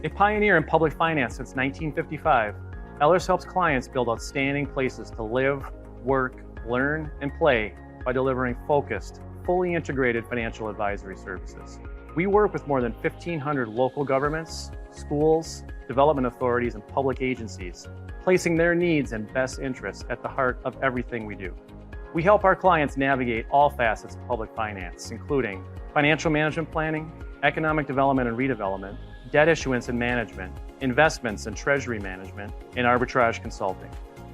A pioneer in public finance since 1955, Ellers helps clients build outstanding places to live, work, learn, and play by delivering focused, fully integrated financial advisory services. We work with more than 1,500 local governments, schools, development authorities, and public agencies, placing their needs and best interests at the heart of everything we do. We help our clients navigate all facets of public finance, including financial management planning, economic development and redevelopment, debt issuance and management, investments and treasury management, and arbitrage consulting.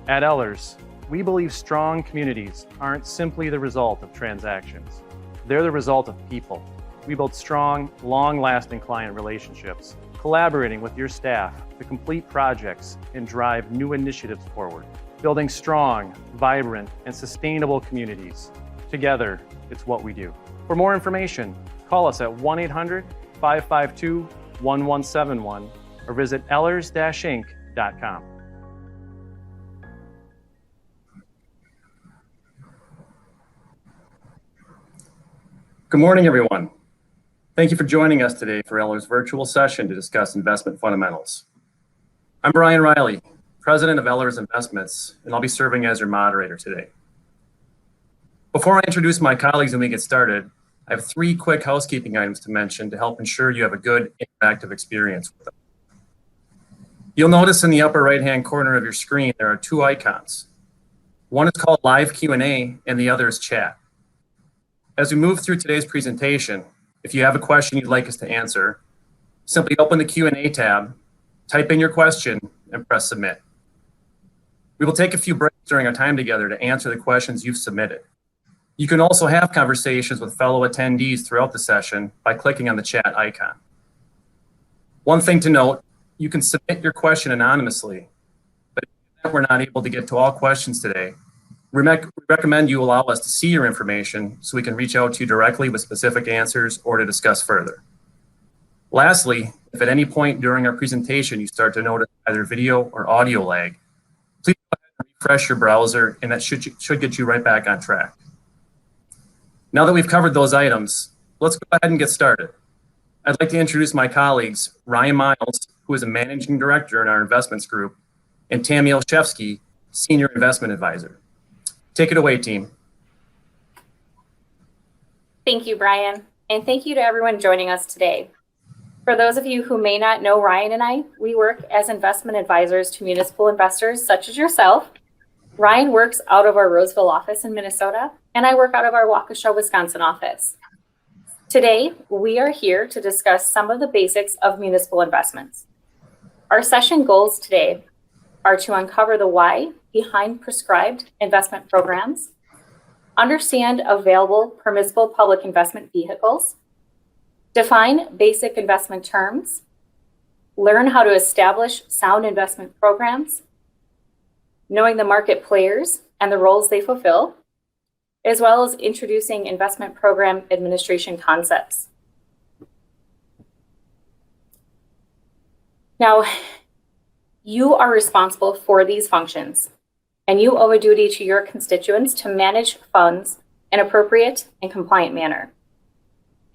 At Ellers, we believe strong communities aren't simply the result of transactions. They're the result of people. We build strong, long-lasting client relationships, collaborating with your staff to complete projects and drive new initiatives forward. Building strong, vibrant, and sustainable communities. Together, it's what we do. For more information, call us at 1-800-552-1171 or visit ellers-inc.com. Good morning, everyone. Thank you for joining us today for Ellers' virtual session to discuss investment fundamentals. I'm Brian Riley, President of Ellers Investments, and I'll be serving as your moderator today. Before I introduce my colleagues and we get started, I have 3 quick housekeeping items to mention to help ensure you have a good interactive experience with them. You'll notice in the upper right-hand corner of your screen, there are 2 icons. One is called Live Q&A and the other is Chat. As we move through today's presentation, if you have a question you'd like us to answer, simply open the Q&A tab, type in your question, and press Submit. We will take a few breaks during our time together to answer the questions you've submitted. You can also have conversations with fellow attendees throughout the session by clicking on the chat icon. One thing to note, you can submit your question anonymously, but if we're not able to get to all questions today, we recommend you allow us to see your information so we can reach out to you directly with specific answers or to discuss further. Lastly, if at any point during our presentation you start to notice either video or audio lag, please go ahead and refresh your browser and that should get you right back on track. Now that we've covered those items, let's go ahead and get started. I'd like to introduce my colleagues, Ryan Miles, who is a Managing Director in our investments group, and Tammy Olszewski, Senior Investment Advisor. Take it away, team. Thank you, Brian, and thank you to everyone joining us today. For those of you who may not know Ryan and I, we work as investment advisors to municipal investors such as yourself. Ryan works out of our Roseville office in Minnesota, and I work out of our Waukesha, Wisconsin office. Today, we are here to discuss some of the basics of municipal investments. Our session goals today are to uncover the why behind prescribed investment programs, understand available permissible public investment vehicles, define basic investment terms, learn how to establish sound investment programs, knowing the market players and the roles they fulfill, as well as introducing investment program administration concepts. Now, you are responsible for these functions, and you owe a duty to your constituents to manage funds in an appropriate and compliant manner.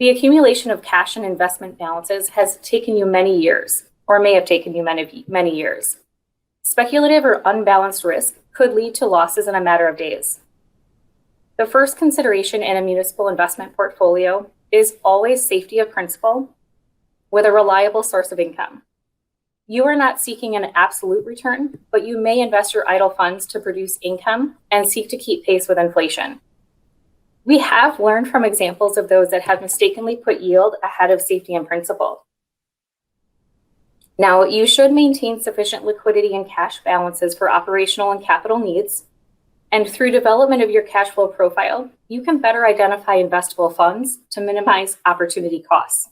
The accumulation of cash and investment balances has taken you many years, or may have taken you many years. Speculative or unbalanced risk could lead to losses in a matter of days. The first consideration in a municipal investment portfolio is always safety of principal with a reliable source of income. You are not seeking an absolute return, but you may invest your idle funds to produce income and seek to keep pace with inflation. We have learned from examples of those that have mistakenly put yield ahead of safety and principal. Now, you should maintain sufficient liquidity and cash balances for operational and capital needs. And through development of your cash flow profile, you can better identify investable funds to minimize opportunity costs.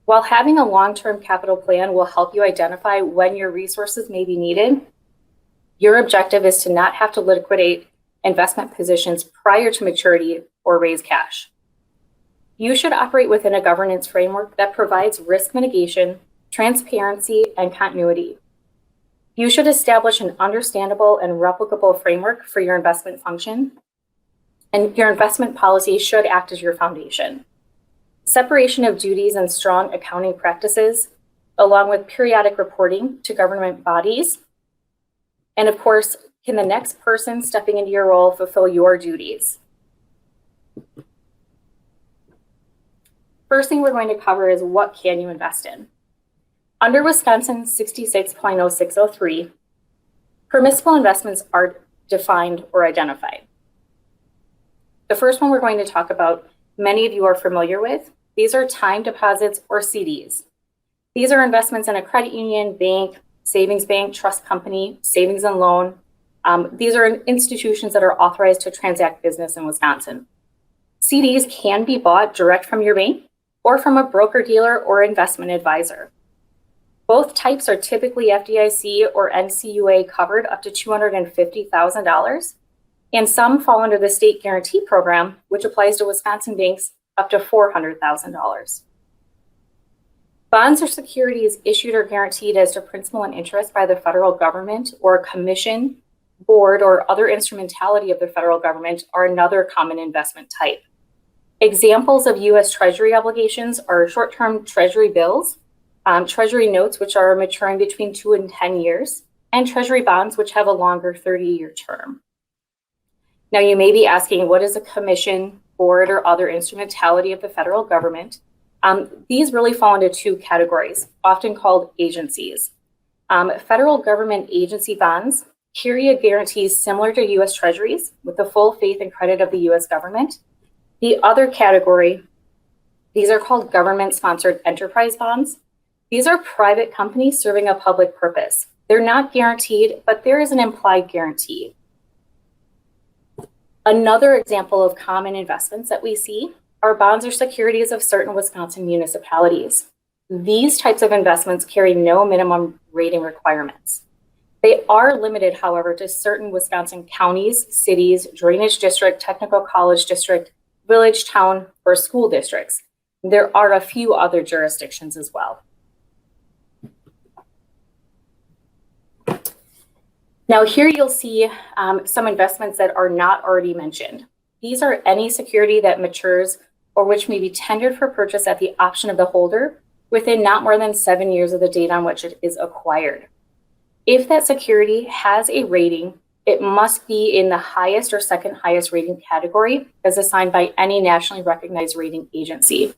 While having a long-term capital plan will help you identify when your resources may be needed, your objective is to not have to liquidate investment positions prior to maturity or raise cash. You should operate within a governance framework that provides risk mitigation, transparency, and continuity. You should establish an understandable and replicable framework for your investment function, and your investment policy should act as your foundation. Separation of duties and strong accounting practices along with periodic reporting to government bodies. And of course, can the next person stepping into your role fulfill your duties? First thing we're going to cover is what can you invest in? Under Wisconsin 66.0603, permissible investments are defined or identified. The first one we're going to talk about, many of you are familiar with. These are time deposits or CDs. These are investments in a credit union, bank, savings bank, trust company, savings and loan. These are institutions that are authorized to transact business in Wisconsin. CDs can be bought direct from your bank or from a broker-dealer or investment advisor. Both types are typically FDIC or NCUA covered up to $250,000, and some fall under the state guarantee program, which applies to Wisconsin banks up to $400,000. Bonds or securities issued or guaranteed as to principal and interest by the federal government or a commission, board, or other instrumentality of the federal government are another common investment type. Examples of U.S. Treasury obligations are short-term Treasury bills, Treasury notes, which are maturing between 2 and 10 years, and Treasury bonds, which have a longer 30-year term. Now, you may be asking, what is a commission, board, or other instrumentality of the federal government? These really fall into two categories, often called agencies. Federal government agency bonds carry a guarantees similar to U.S. Treasuries with the full faith and credit of the U.S. government. The other category, these are called government-sponsored enterprise bonds. These are private companies serving a public purpose. They're not guaranteed, but there is an implied guarantee. Another example of common investments that we see are bonds or securities of certain Wisconsin municipalities. These types of investments carry no minimum rating requirements. They are limited, however, to certain Wisconsin counties, cities, drainage district, technical college district, village, town, or school districts. There are a few other jurisdictions as well. Now here you'll see some investments that are not already mentioned. These are any security that matures or which may be tendered for purchase at the option of the holder within not more than 7 years of the date on which it is acquired. If that security has a rating, it must be in the highest or second highest rating category as assigned by any nationally recognized rating agency.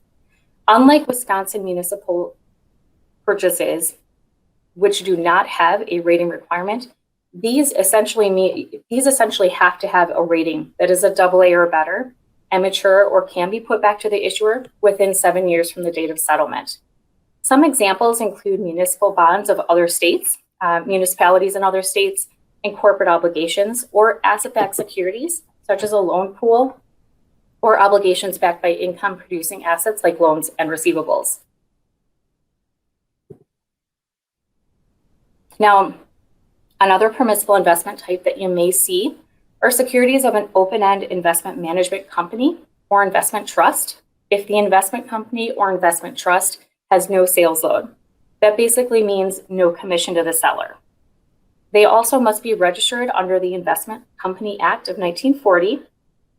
Unlike Wisconsin municipal purchases, which do not have a rating requirement, these essentially have to have a rating that is a AA or better and mature or can be put back to the issuer within 7 years from the date of settlement. Some examples include municipal bonds of other states, municipalities in other states, and corporate obligations, or asset-backed securities, such as a loan pool, or obligations backed by income-producing assets like loans and receivables. Now, another permissible investment type that you may see are securities of an open-end investment management company or investment trust if the investment company or investment trust has no sales load. That basically means no commission to the seller. They also must be registered under the Investment Company Act of 1940,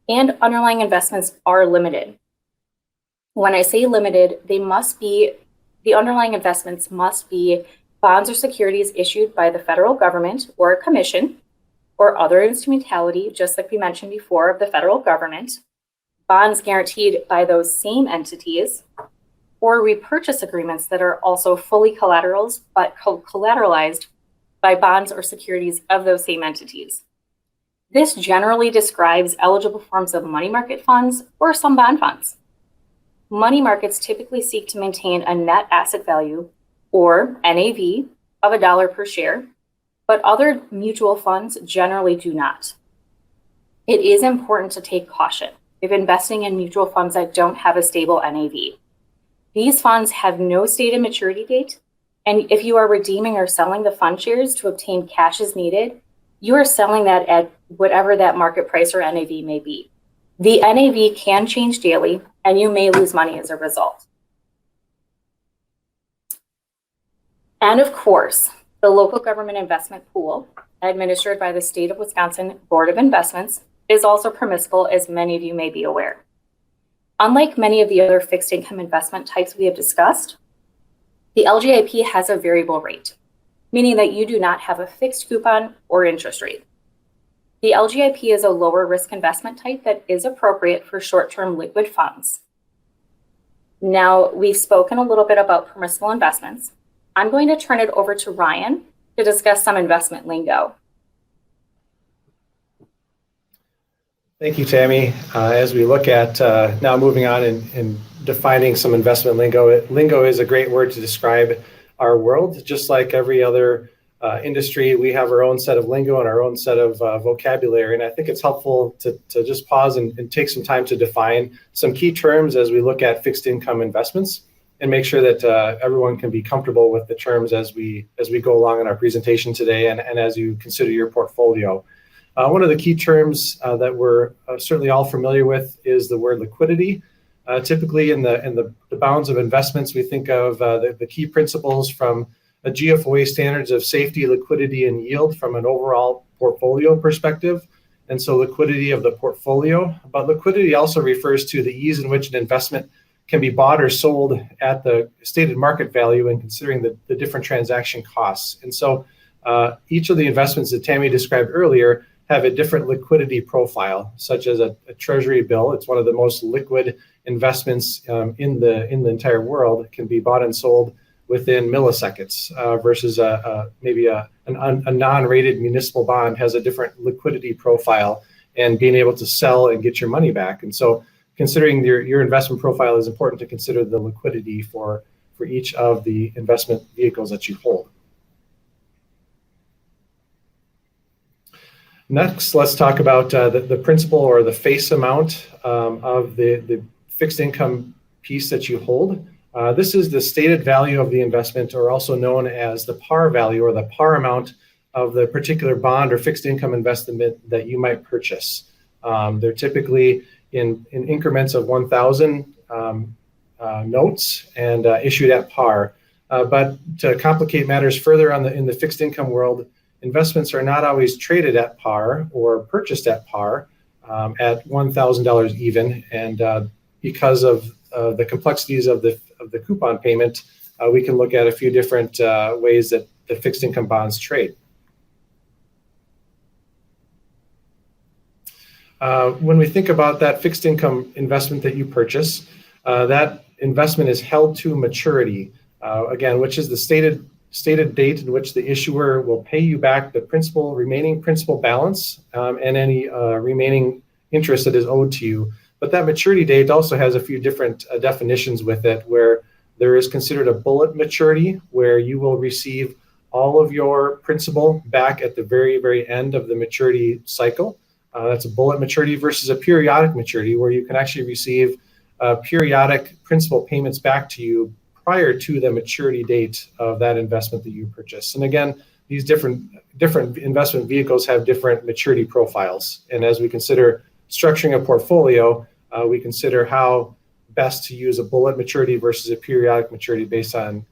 and underlying investments are limited. When I say limited, the underlying investments must be bonds or securities issued by the federal government or a commission or other instrumentality, just like we mentioned before, of the federal government, bonds guaranteed by those same entities, or repurchase agreements that are also fully collateralized by bonds or securities of those same entities. This generally describes eligible forms of money market funds or some bond funds. Money markets typically seek to maintain a net asset value, or NAV, of $1 per share, but other mutual funds generally do not. It is important to take caution if investing in mutual funds that don't have a stable NAV. These funds have no stated maturity date, and if you are redeeming or selling the fund shares to obtain cash as needed, you are selling that at whatever that market price or NAV may be. The NAV can change daily, and you may lose money as a result. And of course, the local government investment pool, administered by the State of Wisconsin Board of Investments, is also permissible, as many of you may be aware. Unlike many of the other fixed income investment types we have discussed, The LGIP has a variable rate, meaning that you do not have a fixed coupon or interest rate. The LGIP is a lower risk investment type that is appropriate for short-term liquid funds. Now, we've spoken a little bit about permissible investments. I'm going to turn it over to Ryan to discuss some investment lingo. Thank you, Tammy. As we look at now moving on and defining some investment lingo, lingo is a great word to describe our world. Just like every other industry, we have our own set of lingo and our own set of vocabulary. And I think it's helpful to just pause and take some time to define some key terms as we look at fixed income investments and make sure that everyone can be comfortable with the terms as we go along in our presentation today and as you consider your portfolio. One of the key terms that we're certainly all familiar with is the word liquidity. Typically in the bounds of investments, we think of the key principles from a GFOA standards of safety, liquidity, and yield from an overall portfolio perspective. And so liquidity of the portfolio, but liquidity also refers to the ease in which an investment can be bought or sold at the stated market value and considering the different transaction costs. And so each of the investments that Tammy described earlier have a different liquidity profile, such as a treasury bill. It's one of the most liquid investments in the entire world. It can be bought and sold within milliseconds versus maybe a non-rated municipal bond has a different liquidity profile and being able to sell and get your money back. And so considering your investment profile is important to consider the liquidity for each of the investment vehicles that you hold. Next, let's talk about the principal or the face amount of the fixed income piece that you hold. This is the stated value of the investment, or also known as the par value or the par amount of the particular bond or fixed income investment that you might purchase. They're typically in increments of 1,000 notes and issued at par. But to complicate matters further in the fixed income world, investments are not always traded at par or purchased at par at $1,000 even. And because of the complexities of the coupon payment, we can look at a few different ways that the fixed income bonds trade. When we think about that fixed income investment that you purchase, that investment is held to maturity, again, which is the stated date in which the issuer will pay you back the remaining principal balance and any remaining interest that is owed to you. But that maturity date also has a few different definitions with it, where there is considered a bullet maturity, where you will receive all of your principal back at the very, very end of the maturity cycle. That's a bullet maturity versus a periodic maturity, where you can actually receive periodic principal payments back to you prior to the maturity date of that investment that you purchased. And again, these different investment vehicles have different maturity profiles. And as we consider structuring a portfolio, we consider how best to use a bullet maturity versus a periodic maturity based on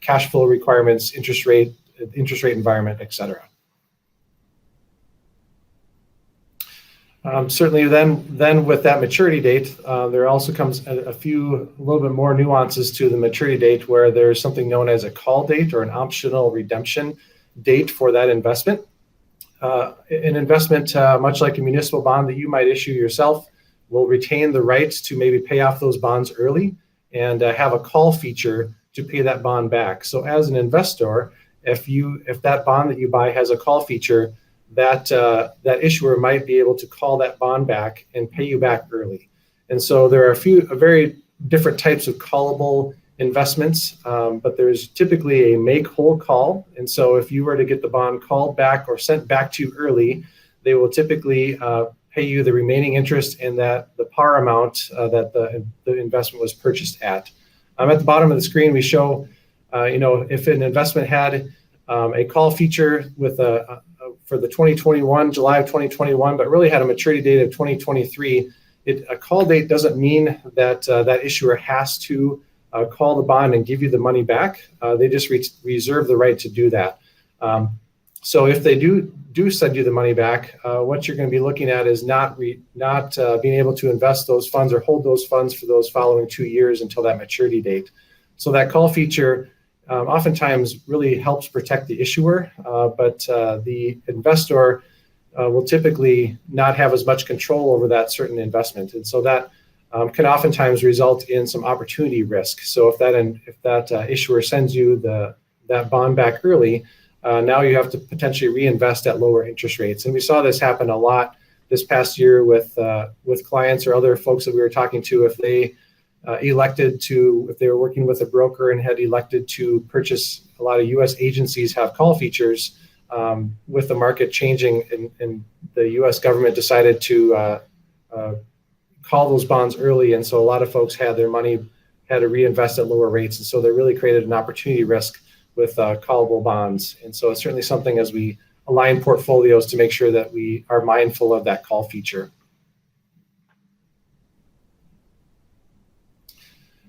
cash flow requirements, interest rate environment, et cetera. Certainly then with that maturity date, there also comes a little bit more nuances to the maturity date, where there's something known as a call date or an optional redemption date for that investment. An investment, much like a municipal bond that you might issue yourself, will retain the rights to maybe pay off those bonds early and have a call feature to pay that bond back. So as an investor, if that bond that you buy has a call feature, that issuer might be able to call that bond back and pay you back early. And so there are a very different types of callable investments, but there's typically a make whole call. And so if you were to get the bond called back or sent back to you early, they will typically pay you the remaining interest in the par amount that the investment was purchased at. At the bottom of the screen, we show, if an investment had a call feature with for the July of 2021, but really had a maturity date of 2023, a call date doesn't mean that that issuer has to call the bond and give you the money back. They just reserve the right to do that. So if they do send you the money back, what you're going to be looking at is not being able to invest those funds or hold those funds for those following 2 years until that maturity date. So that call feature oftentimes really helps protect the issuer, but the investor will typically not have as much control over that certain investment. And so that can oftentimes result in some opportunity risk. So if that issuer sends you that bond back early, now you have to potentially reinvest at lower interest rates. And we saw this happen a lot this past year with clients or other folks that we were talking to. If they if they were working with a broker and had elected to purchase, a lot of U.S. agencies have call features. With the market changing and the U.S. government decided to call those bonds early, and so a lot of folks had their money had to reinvest at lower rates, and so they really created an opportunity risk with callable bonds. And so it's certainly something as we align portfolios to make sure that we are mindful of that call feature.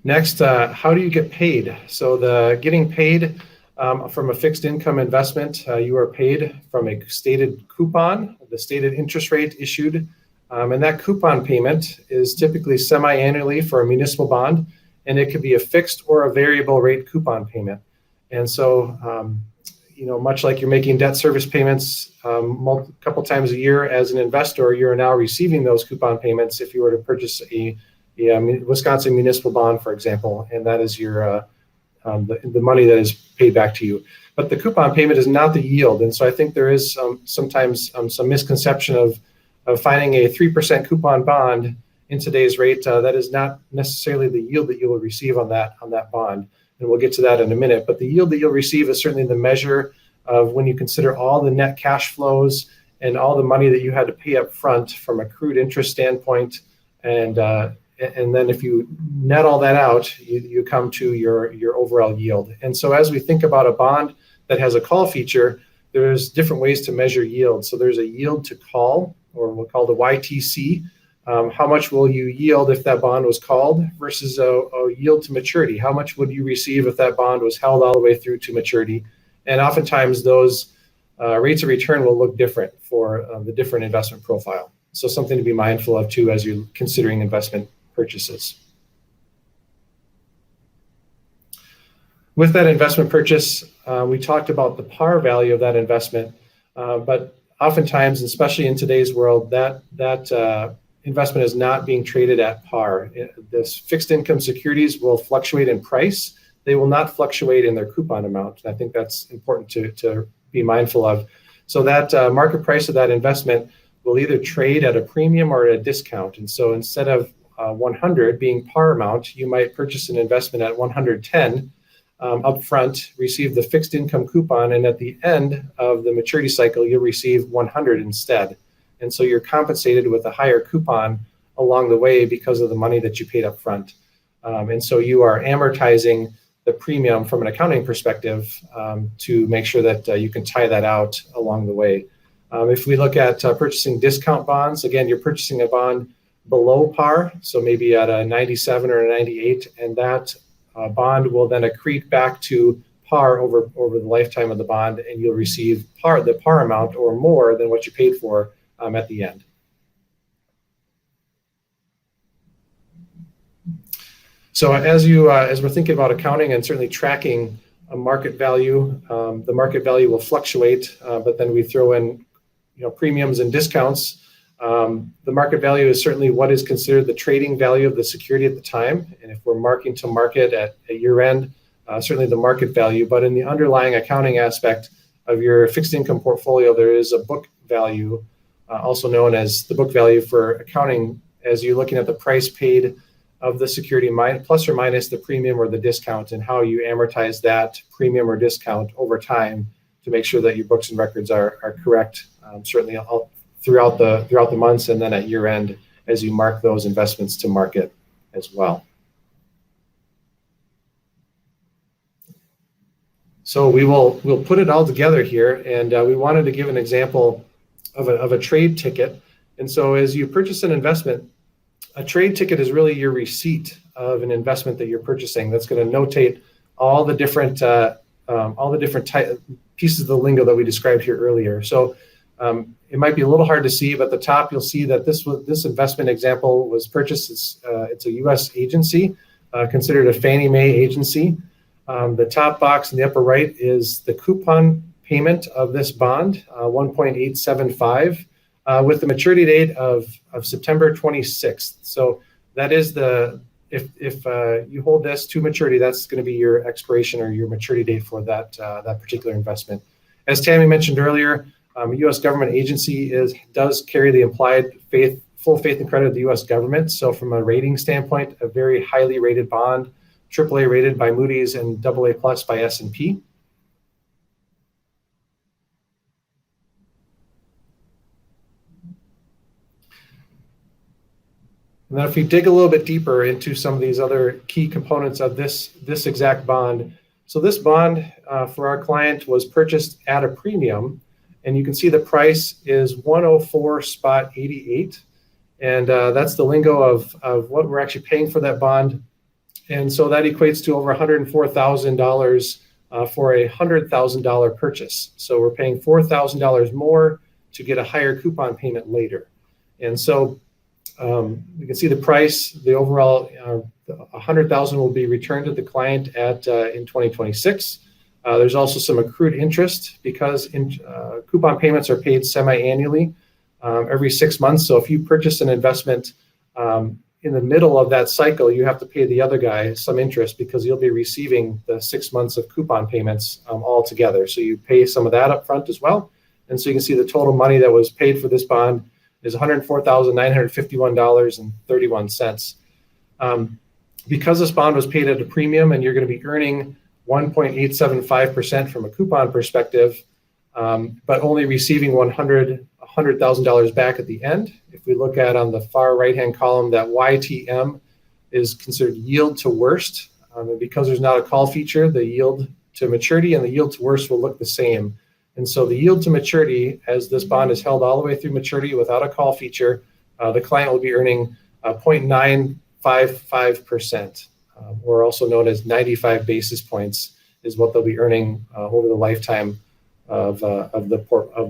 Next, how do you get paid? So the getting paid from a fixed income investment, you are paid from a stated coupon, the stated interest rate issued. And that coupon payment is typically semi-annually for a municipal bond, and it could be a fixed or a variable rate coupon payment. And so, much like you're making debt service payments a couple times a year as an investor, you're now receiving those coupon payments if you were to purchase a Wisconsin municipal bond, for example, and that is your the money that is paid back to you. But the coupon payment is not the yield. And so I think there is sometimes some misconception of finding a 3% coupon bond in today's rate. That is not necessarily the yield that you will receive on that bond. And we'll get to that in a minute. But the yield that you'll receive is certainly the measure of when you consider all the net cash flows and all the money that you had to pay up front from accrued interest standpoint. And then if you net all that out, you come to your overall yield. And so as we think about a bond that has a call feature, there's different ways to measure yield. So there's a yield to call, or we'll call the YTC. How much will you yield if that bond was called versus a yield to maturity? How much would you receive if that bond was held all the way through to maturity? And oftentimes those rates of return will look different for the different investment profile. So something to be mindful of too as you're considering investment purchases. With that investment purchase, we talked about the par value of that investment, but oftentimes, especially in today's world, that investment is not being traded at par. This fixed income securities will fluctuate in price. They will not fluctuate in their coupon amount. And I think that's important to be mindful of. So that market price of that investment will either trade at a premium or at a discount. And so instead of 100 being par amount, you might purchase an investment at 110 upfront, receive the fixed income coupon, and at the end of the maturity cycle, you'll receive 100 instead. And so you're compensated with a higher coupon along the way because of the money that you paid up front. And so you are amortizing the premium from an accounting perspective to make sure that you can tie that out along the way. If we look at purchasing discount bonds, again, you're purchasing a bond below par, so maybe at a 97 or a 98, and that bond will then accrete back to par over the lifetime of the bond, and you'll receive the par amount or more than what you paid for at the end. So as we're thinking about accounting and certainly tracking a market value, the market value will fluctuate, but then we throw in premiums and discounts. The market value is certainly what is considered the trading value of the security at the time. And if we're marking to market at a year end, certainly the market value. But in the underlying accounting aspect of your fixed income portfolio, there is a book value, also known as the book value for accounting, as you're looking at the price paid of the security plus or minus the premium or the discount, and how you amortize that premium or discount over time to make sure that your books and records are correct, certainly throughout the months, and then at year end as you mark those investments to market as well. So we'll put it all together here, and we wanted to give an example of a trade ticket. And so as you purchase an investment, a trade ticket is really your receipt of an investment that you're purchasing. That's going to notate all the different pieces of the lingo that we described here earlier. So it might be a little hard to see, but at the top you'll see that this investment example was purchased. It's a U.S. agency, considered a Fannie Mae agency. The top box in the upper right is the coupon payment of this bond, 1.875, with the maturity date of September 26th. So that is if you hold this to maturity, that's going to be your expiration or your maturity date for that particular investment. As Tammy mentioned earlier, a U.S. government agency does carry the implied full faith and credit of the U.S. government. So from a rating standpoint, a very highly rated bond, AAA rated by Moody's and AA plus by S&P. And then if we dig a little bit deeper into some of these other key components of this exact bond. So this bond for our client was purchased at a premium, and you can see the price is 104.88. And that's the lingo of what we're actually paying for that bond. And so that equates to over $104,000 for a $100,000 purchase. So we're paying $4,000 more to get a higher coupon payment later. And so you can see the price, the overall $100,000 will be returned to the client in 2026. There's also some accrued interest because coupon payments are paid semi-annually every 6 months. So if you purchase an investment in the middle of that cycle, you have to pay the other guy some interest because you'll be receiving the 6 months of coupon payments all together. So you pay some of that up front as well. And so you can see the total money that was paid for this bond is $104,951.31. Because this bond was paid at a premium and you're going to be earning 1.875% from a coupon perspective, but only receiving $100,000 back at the end. If we look at on the far right-hand column, that YTM is considered yield to worst. And because there's not a call feature, the yield to maturity and the yield to worst will look the same. And so the yield to maturity, as this bond is held all the way through maturity without a call feature, the client will be earning 0.955%, or also known as 95 basis points, is what they'll be earning over the lifetime of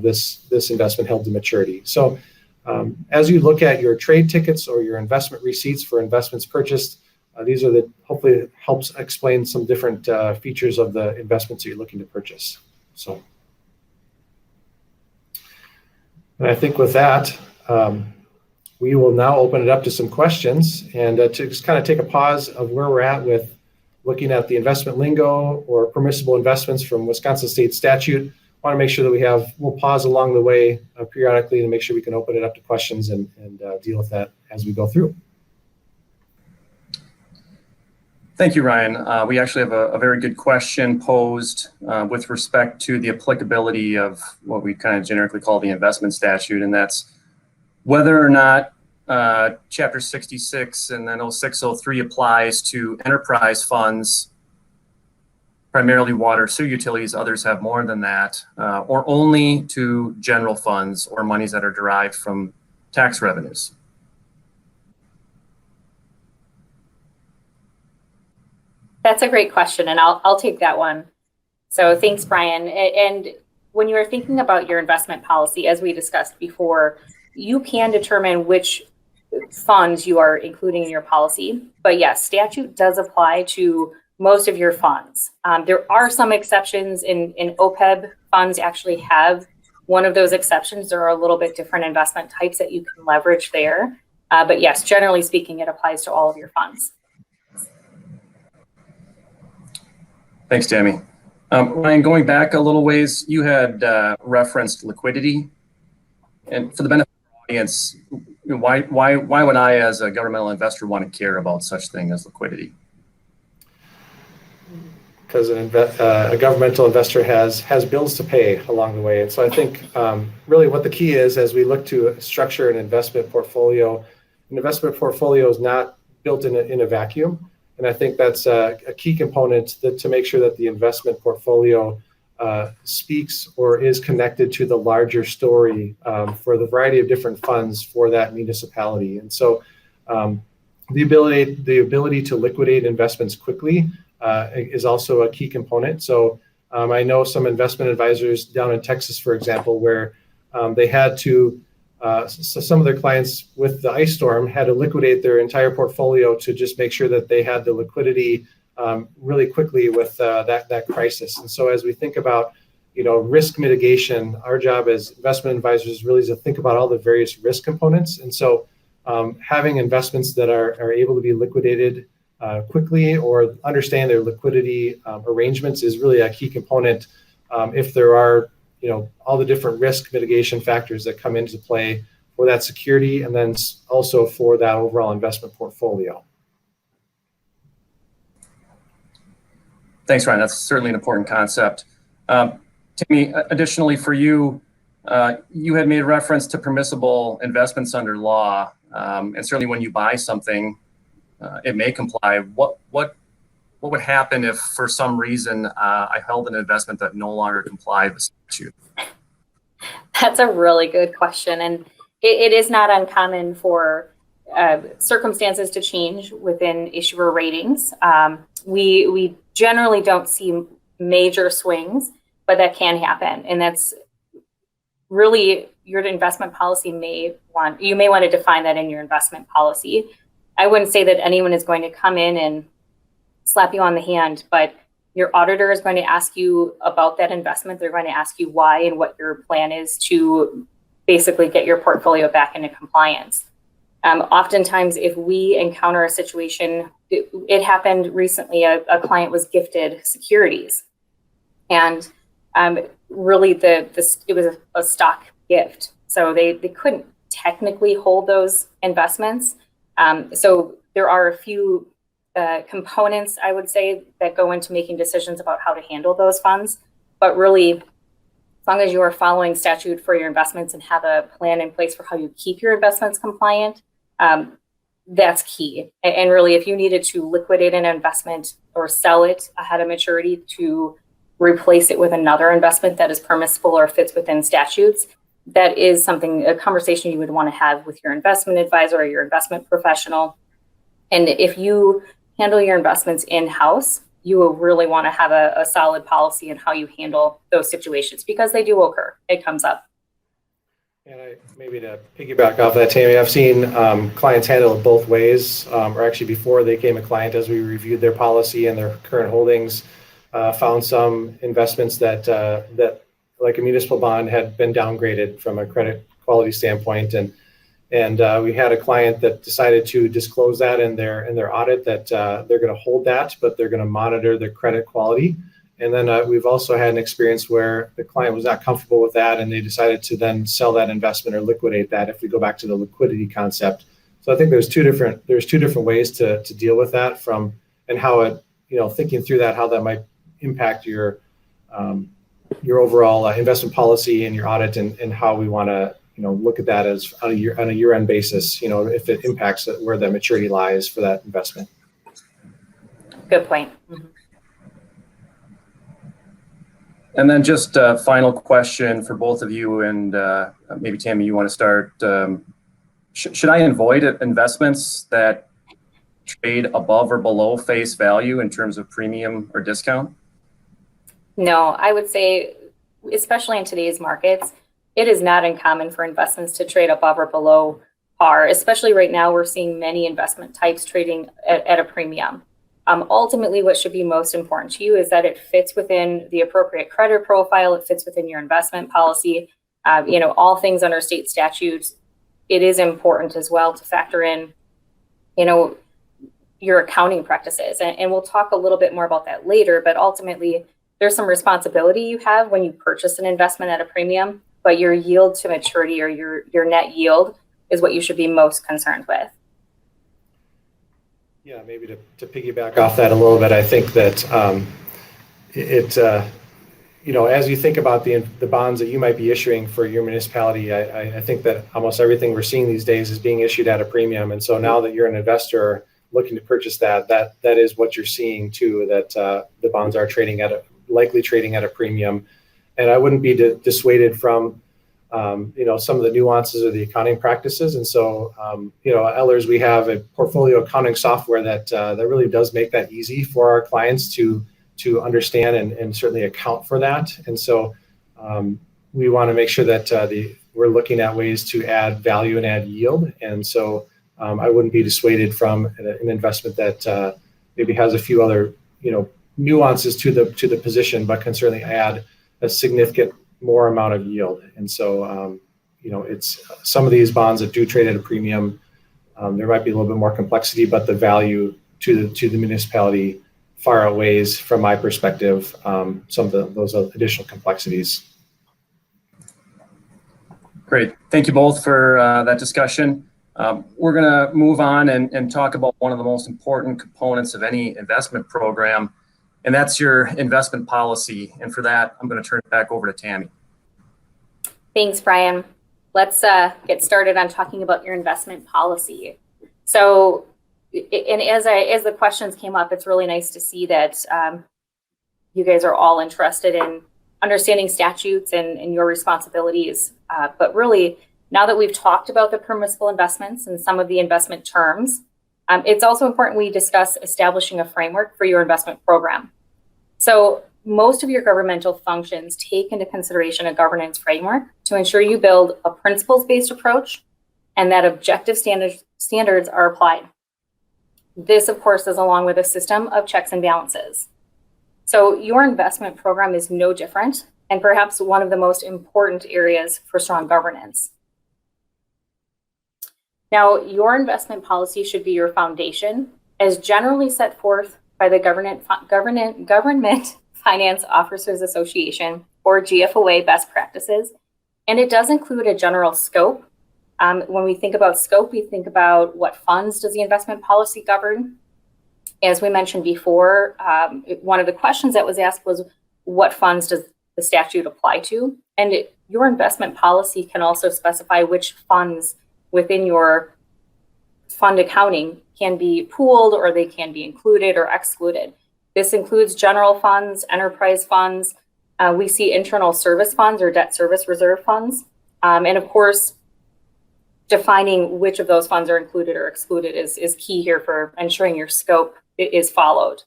this investment held to maturity. So as you look at your trade tickets or your investment receipts for investments purchased, these are hopefully helps explain some different features of the investments that you're looking to purchase. So. And I think with that, we will now open it up to some questions and to just kind of take a pause of where we're at with looking at the investment lingo or permissible investments from Wisconsin state statute. I want to make sure that we'll pause along the way periodically to make sure we can open it up to questions and deal with that as we go through. Thank you, Ryan. We actually have a very good question posed with respect to the applicability of what we kind of generically call the investment statute, and that's whether or not Chapter 66 and then 0603 applies to enterprise funds, primarily water, sewer utilities, others have more than that, or only to general funds or monies that are derived from tax revenues. That's a great question, and I'll take that one. So thanks, Brian. And when you are thinking about your investment policy, as we discussed before, you can determine which funds you are including in your policy. But yes, statute does apply to most of your funds. There are some exceptions in OPEB funds actually have one of those exceptions. There are a little bit different investment types that you can leverage there. But yes, generally speaking, it applies to all of your funds. Thanks, Tammy. Ryan, going back a little ways, you had referenced liquidity. And for the benefit of the audience, why would I, as a governmental investor, want to care about such thing as liquidity? Because a governmental investor has bills to pay along the way. And so I think really what the key is as we look to structure an investment portfolio is not built in a vacuum. And I think that's a key component to make sure that the investment portfolio speaks or is connected to the larger story for the variety of different funds for that municipality. And so the ability to liquidate investments quickly is also a key component. So I know some investment advisors down in Texas, for example, where they had to So some of their clients with the ice storm had to liquidate their entire portfolio to just make sure that they had the liquidity really quickly with that crisis. And so as we think about risk mitigation, our job as investment advisors really is to think about all the various risk components. And so having investments that are able to be liquidated quickly or understand their liquidity arrangements is really a key component if there are all the different risk mitigation factors that come into play for that security and then also for that overall investment portfolio. Thanks, Ryan. That's certainly an important concept. Tammy, additionally for you, you had made reference to permissible investments under law, and certainly when you buy something, it may comply. What would happen if, for some reason, I held an investment that no longer complied with statute? That's a really good question, and it is not uncommon for circumstances to change within issuer ratings. We generally don't see major swings, but that can happen, and that's really your investment policy you may want to define that in your investment policy. I wouldn't say that anyone is going to come in and slap you on the hand, but your auditor is going to ask you about that investment. They're going to ask you why and what your plan is to basically get your portfolio back into compliance. Oftentimes, if we encounter a situation, it happened recently, a client was gifted securities. And really, it was a stock gift. So they couldn't technically hold those investments. So there are a few components, I would say, that go into making decisions about how to handle those funds. But really, as long as you are following statute for your investments and have a plan in place for how you keep your investments compliant, that's key. And really, if you needed to liquidate an investment or sell it ahead of maturity to replace it with another investment that is permissible or fits within statutes, that is a conversation you would want to have with your investment advisor or your investment professional. And if you handle your investments in-house, you will really want to have a solid policy in how you handle those situations, because they do occur. It comes up. And maybe to piggyback off that, Tammy, I've seen clients handle it both ways, or actually before they became a client, as we reviewed their policy and their current holdings, found some investments that like a municipal bond had been downgraded from a credit quality standpoint. And we had a client that decided to disclose that in their audit, that they're going to hold that, but they're going to monitor the credit quality. And then we've also had an experience where the client was not comfortable with that, and they decided to then sell that investment or liquidate that, if we go back to the liquidity concept. So I think there's two different ways to deal with that, and how it, thinking through that, how that might impact your overall investment policy and your audit, and how we want to look at that as on a year-end basis, if it impacts where the maturity lies for that investment. Good point. Mm-hmm. And then just a final question for both of you, and maybe Tammy, you want to start. Should I avoid investments that trade above or below face value in terms of premium or discount? No, I would say, especially in today's markets, it is not uncommon for investments to trade above or below par. Especially right now, we're seeing many investment types trading at a premium. Ultimately, what should be most important to you is that it fits within the appropriate credit profile. It fits within your investment policy. All things under state statutes. It is important as well to factor in, your accounting practices. And we'll talk a little bit more about that later. But ultimately, there's some responsibility you have when you purchase an investment at a premium, but your yield to maturity, or your net yield, is what you should be most concerned with. Yeah, maybe to piggyback off that a little bit, I think that as you think about the bonds that you might be issuing for your municipality, I think that almost everything we're seeing these days is being issued at a premium. And so now that you're an investor looking to purchase that is what you're seeing too, that the bonds are likely trading at a premium. And I wouldn't be dissuaded from some of the nuances of the accounting practices. And so, at Ellers, we have a portfolio accounting software that really does make that easy for our clients to to understand and certainly account for that. And so we want to make sure that the we're looking at ways to add value and add yield. And so I wouldn't be dissuaded from an investment that maybe has a few other, nuances to the position, but can certainly add a significant more amount of yield. And so, it's some of these bonds that do trade at a premium. There might be a little bit more complexity, but the value to the municipality far outweighs, from my perspective, some of those additional complexities. Great. Thank you both for that discussion. We're going to move on and talk about one of the most important components of any investment program, and that's your investment policy. And for that, I'm going to turn it back over to Tammy. Thanks, Brian. Let's get started on talking about your investment policy. So, and as the questions came up, it's really nice to see that you guys are all interested in understanding statutes and your responsibilities. But really, now that we've talked about the permissible investments and some of the investment terms, it's also important we discuss establishing a framework for your investment program. So most of your governmental functions take into consideration a governance framework to ensure you build a principles-based approach and that objective standards are applied. This, of course, is along with a system of checks and balances. So your investment program is no different, and perhaps one of the most important areas for strong governance. Now, your investment policy should be your foundation, as generally set forth by the Government Finance Officers Association, or GFOA, best practices, and it does include a general scope. When we think about scope, we think about what funds does the investment policy govern. As we mentioned before, one of the questions that was asked was, what funds does the statute apply to? And your investment policy can also specify which funds within your fund accounting can be pooled, or they can be included or excluded. This includes general funds, enterprise funds. We see internal service funds or debt service reserve funds. And of course, defining which of those funds are included or excluded is key here for ensuring your scope is followed.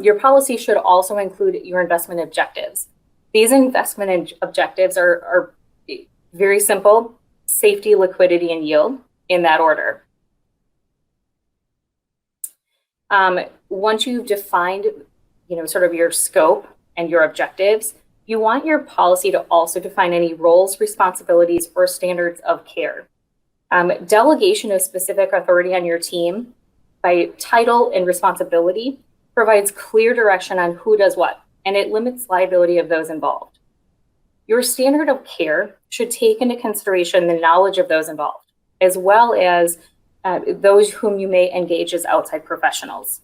Your policy should also include your investment objectives. These investment objectives are very simple: safety, liquidity, and yield, in that order. Once you've defined, sort of your scope and your objectives, you want your policy to also define any roles, responsibilities, or standards of care. Delegation of specific authority on your team by title and responsibility provides clear direction on who does what, and it limits liability of those involved. Your standard of care should take into consideration the knowledge of those involved, as well as those whom you may engage as outside professionals.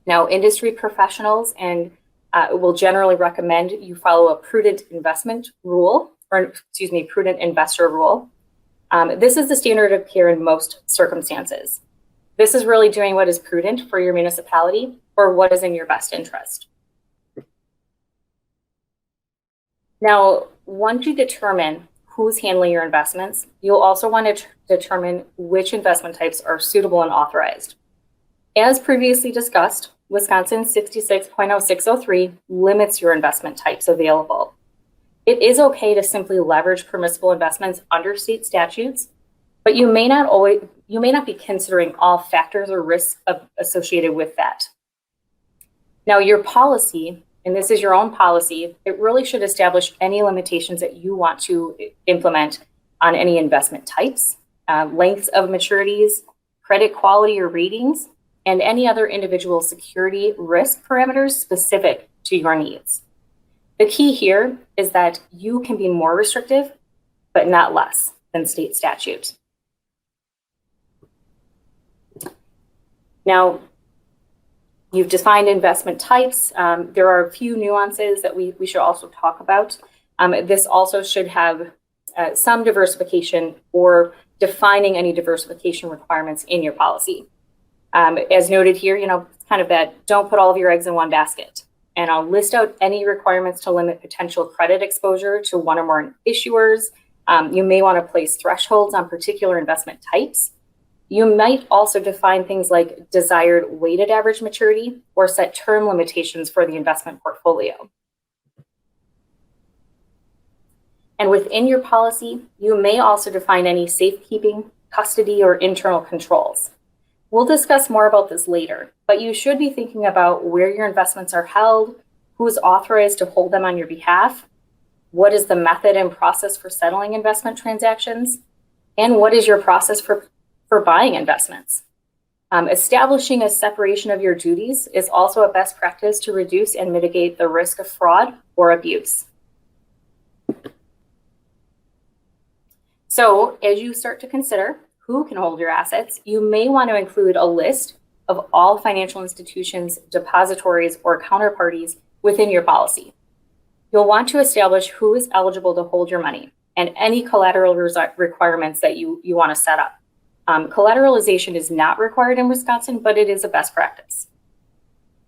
Now, industry professionals will generally recommend you follow a prudent investment rule, prudent investor rule. This is the standard of care in most circumstances. This is really doing what is prudent for your municipality or what is in your best interest. Now, once you determine who's handling your investments, you'll also want to determine which investment types are suitable and authorized. As previously discussed, Wisconsin 66.0603 limits your investment types available. It is okay to simply leverage permissible investments under state statutes, but you may not be considering all factors or risks associated with that. Now, your policy, and this is your own policy, it really should establish any limitations that you want to implement on any investment types, lengths of maturities, credit quality or ratings, and any other individual security risk parameters specific to your needs. The key here is that you can be more restrictive, but not less than state statute. Now, you've defined investment types. There are a few nuances that we should also talk about. This also should have some diversification or defining any diversification requirements in your policy. As noted here, kind of that don't put all of your eggs in one basket. And I'll list out any requirements to limit potential credit exposure to one or more issuers. You may want to place thresholds on particular investment types. You might also define things like desired weighted average maturity or set term limitations for the investment portfolio. And within your policy, you may also define any safekeeping, custody, or internal controls. We'll discuss more about this later, but you should be thinking about where your investments are held, who's authorized to hold them on your behalf, what is the method and process for settling investment transactions, and what is your process for buying investments. Establishing a separation of your duties is also a best practice to reduce and mitigate the risk of fraud or abuse. So as you start to consider who can hold your assets, you may want to include a list of all financial institutions, depositories, or counterparties within your policy. You'll want to establish who is eligible to hold your money and any collateral requirements that you want to set up. Collateralization is not required in Wisconsin, but it is a best practice.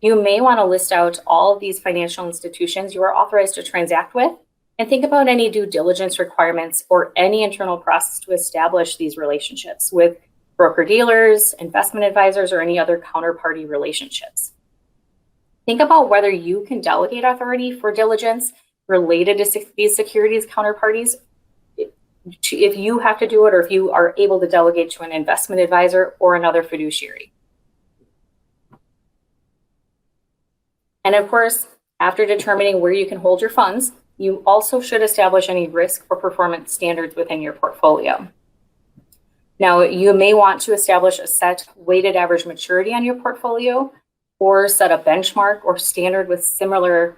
You may want to list out all of these financial institutions you are authorized to transact with, and think about any due diligence requirements or any internal process to establish these relationships with broker-dealers, investment advisors, or any other counterparty relationships. Think about whether you can delegate authority for diligence related to these securities counterparties, if you have to do it or if you are able to delegate to an investment advisor or another fiduciary. And of course, after determining where you can hold your funds, you also should establish any risk or performance standards within your portfolio. Now, you may want to establish a set weighted average maturity on your portfolio or set a benchmark or standard with similar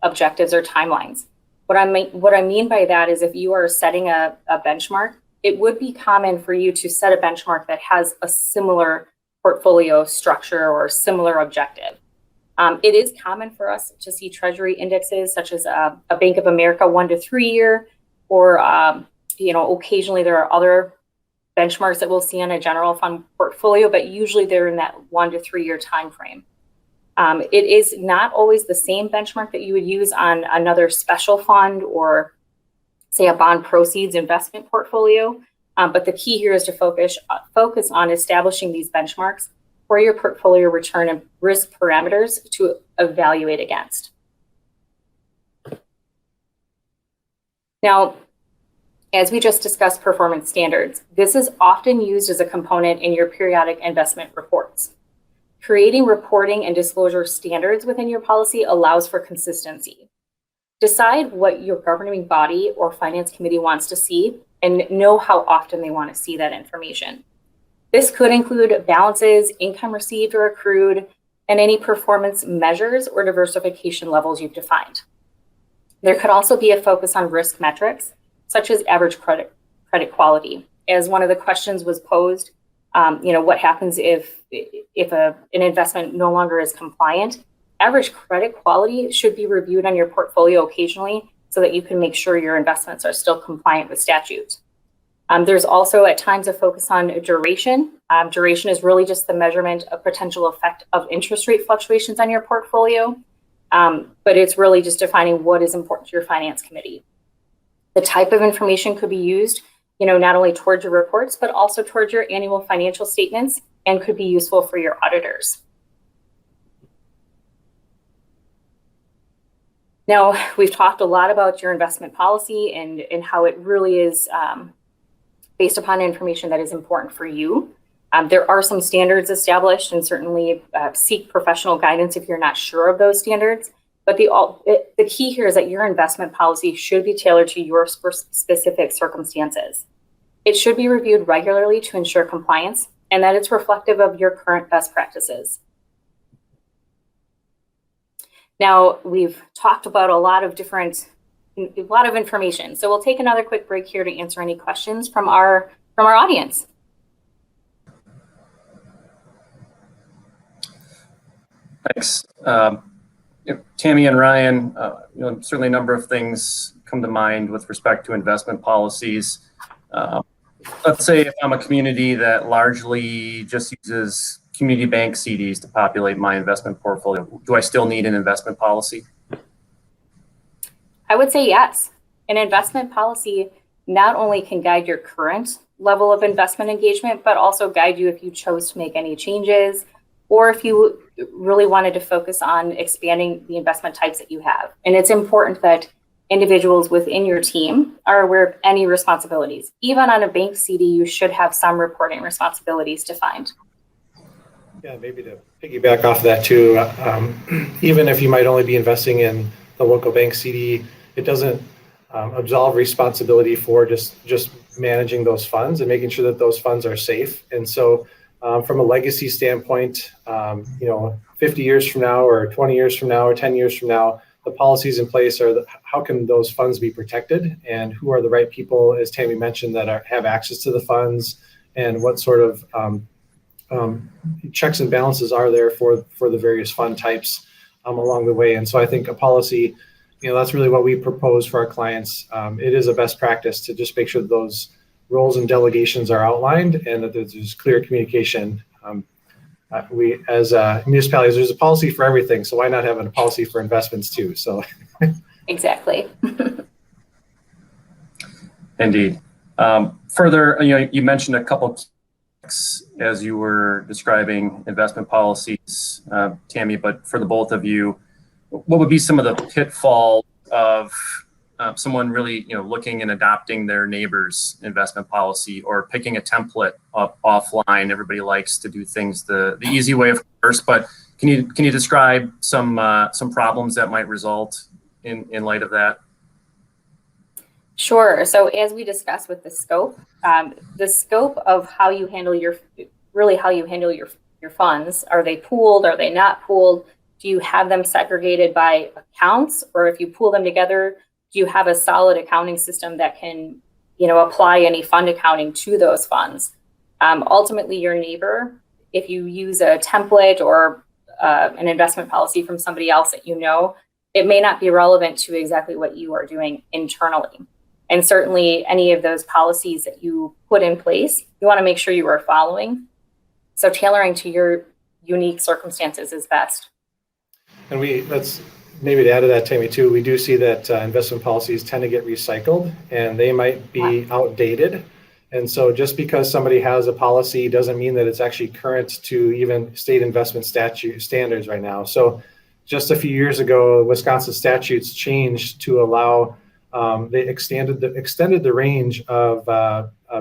objectives or timelines. What I mean by that is if you are setting a benchmark, it would be common for you to set a benchmark that has a similar portfolio structure or similar objective. It is common for us to see treasury indexes such as a Bank of America 1 to 3 year, or occasionally there are other benchmarks that we'll see on a general fund portfolio, but usually they're in that 1 to 3 year time frame. It is not always the same benchmark that you would use on another special fund or, say, a bond proceeds investment portfolio. But the key here is to focus on establishing these benchmarks for your portfolio return and risk parameters to evaluate against. Now, as we just discussed performance standards, this is often used as a component in your periodic investment reports. Creating reporting and disclosure standards within your policy allows for consistency. Decide what your governing body or finance committee wants to see and know how often they want to see that information. This could include balances, income received or accrued, and any performance measures or diversification levels you've defined. There could also be a focus on risk metrics, such as average credit quality. As one of the questions was posed, what happens if an investment no longer is compliant? Average credit quality should be reviewed on your portfolio occasionally so that you can make sure your investments are still compliant with statutes. There's also at times a focus on duration. Duration is really just the measurement of potential effect of interest rate fluctuations on your portfolio, but it's really just defining what is important to your finance committee. The type of information could be used, not only towards your reports, but also towards your annual financial statements and could be useful for your auditors. Now, we've talked a lot about your investment policy and how it really is based upon information that is important for you. There are some standards established, and certainly seek professional guidance if you're not sure of those standards. But the key here is that your investment policy should be tailored to your specific circumstances. It should be reviewed regularly to ensure compliance and that it's reflective of your current best practices. Now, we've talked about a lot of information. So we'll take another quick break here to answer any questions from our audience. Thanks. Tammy and Ryan, certainly a number of things come to mind with respect to investment policies. Let's say if I'm a community that largely just uses community bank CDs to populate my investment portfolio, do I still need an investment policy? I would say yes. An investment policy not only can guide your current level of investment engagement, but also guide you if you chose to make any changes, or if you really wanted to focus on expanding the investment types that you have. And it's important that individuals within your team are aware of any responsibilities. Even on a bank CD, you should have some reporting responsibilities defined. Yeah, maybe to piggyback off that too, even if you might only be investing in the local bank CD, it doesn't absolve responsibility for just managing those funds and making sure that those funds are safe. And so from a legacy standpoint, 50 years from now or 20 years from now or 10 years from now, the policies in place are how can those funds be protected and who are the right people, as Tammy mentioned, that have access to the funds, and what sort of checks and balances are there for the various fund types along the way. And so I think a policy, that's really what we propose for our clients. It is a best practice to just make sure that those roles and delegations are outlined and that there's clear communication. We, as municipalities, there's a policy for everything, so why not have a policy for investments too? So, Exactly. Indeed. Further, you mentioned a couple as you were describing investment policies, Tammy, but for the both of you, what would be some of the pitfalls of someone really, looking and adopting their neighbor's investment policy or picking a template up offline? Everybody likes to do things the easy way, of course, but can you describe some problems that might result in light of that? Sure. So as we discussed with the scope of how you handle your funds, are they pooled? Are they not pooled? Do you have them segregated by accounts? Or if you pool them together, do you have a solid accounting system that can, apply any fund accounting to those funds? Ultimately, your neighbor, if you use a template or an investment policy from somebody else that it may not be relevant to exactly what you are doing internally. And certainly any of those policies that you put in place, you want to make sure you are following. So tailoring to your unique circumstances is best. And let's maybe to add to that, Tammy, too, we do see that investment policies tend to get recycled and they might be outdated. And so just because somebody has a policy doesn't mean that it's actually current to even state investment statute standards right now. So just a few years ago, Wisconsin statutes changed to allow they extended the range of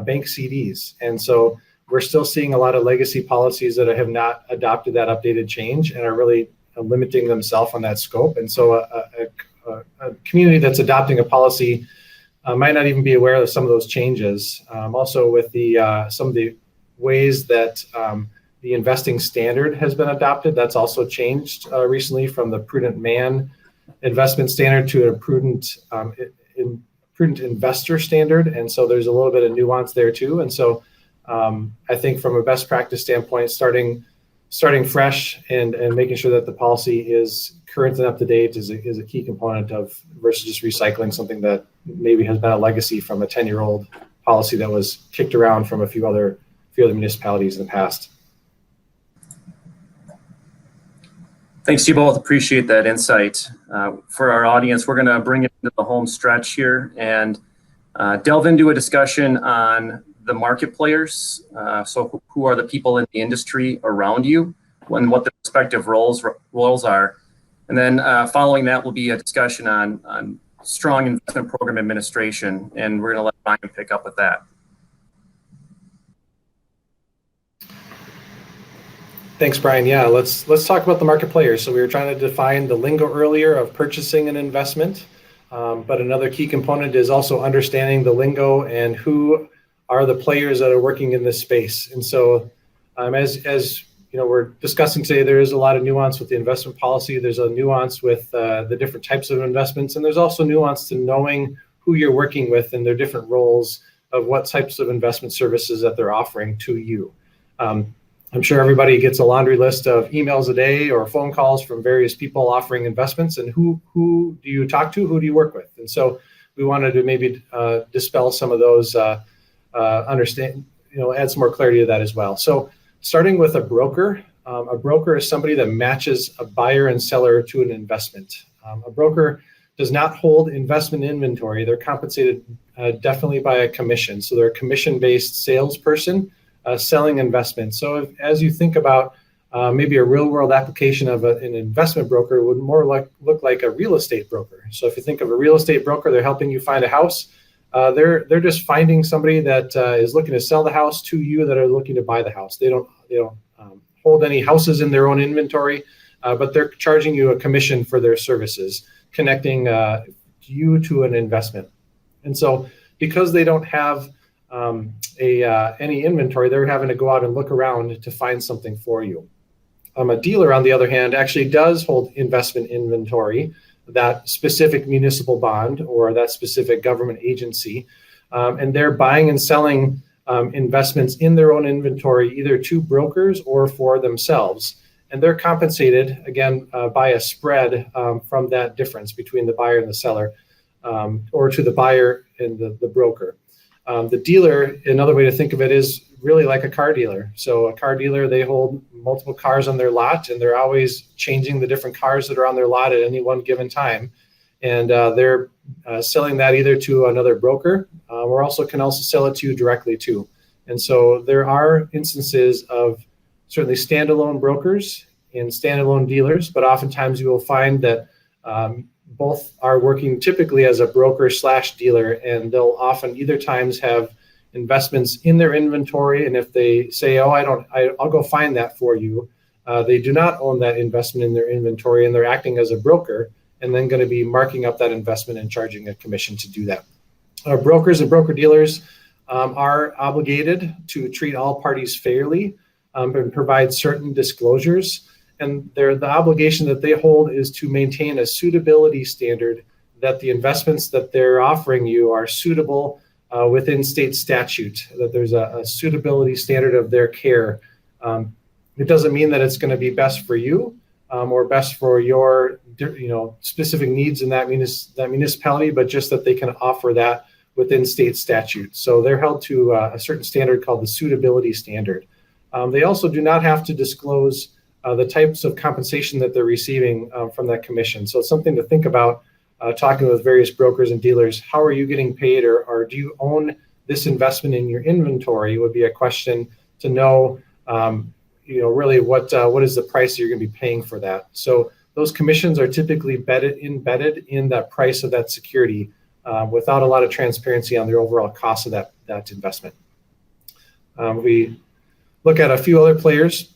bank CDs. And so we're still seeing a lot of legacy policies that have not adopted that updated change and are really limiting themselves on that scope. And so a community that's adopting a policy might not even be aware of some of those changes. Also with some of the ways that the investing standard has been adopted, that's also changed recently from the prudent man investment standard to a prudent investor standard. And so there's a little bit of nuance there too. And so I think from a best practice standpoint, starting fresh and making sure that the policy is current and up to date is a key component of versus just recycling something that maybe has been a legacy from a 10-year-old policy that was kicked around from a few other municipalities in the past. Thanks to you both. Appreciate that insight. For our audience, we're going to bring it into the home stretch here and delve into a discussion on the market players. So who are the people in the industry around you and what the respective roles are. And then following that will be a discussion on strong investment program administration. And we're going to let Ryan pick up with that. Thanks, Brian. Yeah, let's talk about the market players. So we were trying to define the lingo earlier of purchasing an investment, but another key component is also understanding the lingo and who are the players that are working in this space. And so as we're discussing today, there is a lot of nuance with the investment policy. There's a nuance with the different types of investments, and there's also nuance to knowing who you're working with and their different roles of what types of investment services that they're offering to you. I'm sure everybody gets a laundry list of emails a day or phone calls from various people offering investments, and who do you talk to? Who do you work with? And so we wanted to maybe dispel some of those, add some more clarity to that as well. So starting with a broker is somebody that matches a buyer and seller to an investment. A broker does not hold investment inventory. They're compensated definitely by a commission. So they're a commission-based salesperson selling investments. So as you think about maybe a real world application of an investment broker would more look like a real estate broker. So if you think of a real estate broker, they're helping you find a house. They're just finding somebody that is looking to sell the house to you that are looking to buy the house. They don't hold any houses in their own inventory, but they're charging you a commission for their services, connecting you to an investment. And so because they don't have any inventory, they're having to go out and look around to find something for you. A dealer, on the other hand, actually does hold investment inventory, that specific municipal bond or that specific government agency, and they're buying and selling investments in their own inventory, either to brokers or for themselves. And they're compensated, again, by a spread from that difference between the buyer and the seller, or to the buyer and the broker. The dealer, another way to think of it, is really like a car dealer. So a car dealer, they hold multiple cars on their lot, and they're always changing the different cars that are on their lot at any one given time. And they're selling that either to another broker, or can also sell it to you directly too. And so there are instances of certainly standalone brokers and standalone dealers, but oftentimes you will find that both are working typically as a broker / dealer, and they'll often either times have investments in their inventory. And if they say, I'll go find that for you, they do not own that investment in their inventory, and they're acting as a broker and then going to be marking up that investment and charging a commission to do that. Brokers and broker dealers are obligated to treat all parties fairly and provide certain disclosures. And the obligation that they hold is to maintain a suitability standard, that the investments that they're offering you are suitable within state statute, that there's a suitability standard of their care. It doesn't mean that it's going to be best for you or best for your specific needs in that municipality, but just that they can offer that within state statute. So they're held to a certain standard called the suitability standard. They also do not have to disclose the types of compensation that they're receiving from that commission. So it's something to think about talking with various brokers and dealers. How are you getting paid, or do you own this investment in your inventory would be a question to know, really what is the price you're going to be paying for that. So those commissions are typically embedded in that price of that security without a lot of transparency on the overall cost of that investment. We look at a few other players.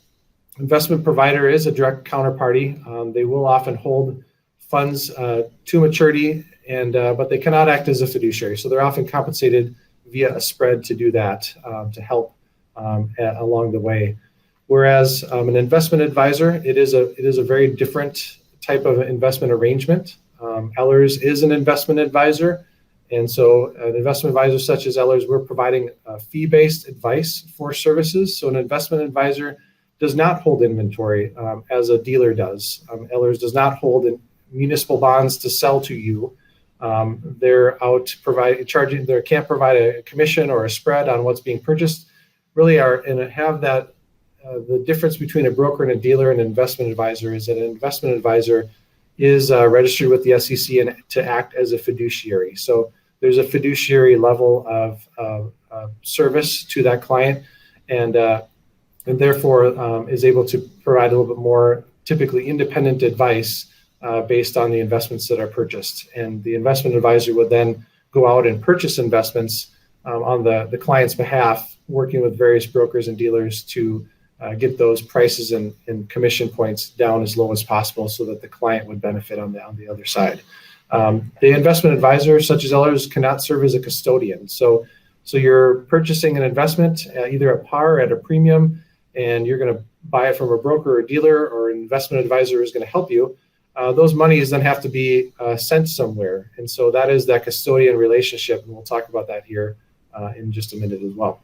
Investment provider is a direct counterparty. They will often hold funds to maturity, but they cannot act as a fiduciary. So they're often compensated via a spread to do that, to help along the way. Whereas an investment advisor, it is a very different type of investment arrangement. Ellers is an investment advisor. And so an investment advisor such as Ellers, we're providing fee-based advice for services. So an investment advisor does not hold inventory as a dealer does. Ellers does not hold municipal bonds to sell to you. They're out charging. They can't provide a commission or a spread on what's being purchased. Really have that. The difference between a broker and a dealer and an investment advisor is that an investment advisor is registered with the SEC and to act as a fiduciary. So there's a fiduciary level of service to that client, and therefore is able to provide a little bit more typically independent advice based on the investments that are purchased. And the investment advisor would then go out and purchase investments on the client's behalf, working with various brokers and dealers to get those prices and commission points down as low as possible so that the client would benefit on the other side. The investment advisor, such as Ellers, cannot serve as a custodian. So you're purchasing an investment either at par or at a premium, and you're going to buy it from a broker or dealer, or an investment advisor is going to help you. Those monies then have to be sent somewhere. And so that is that custodian relationship, and we'll talk about that here in just a minute as well.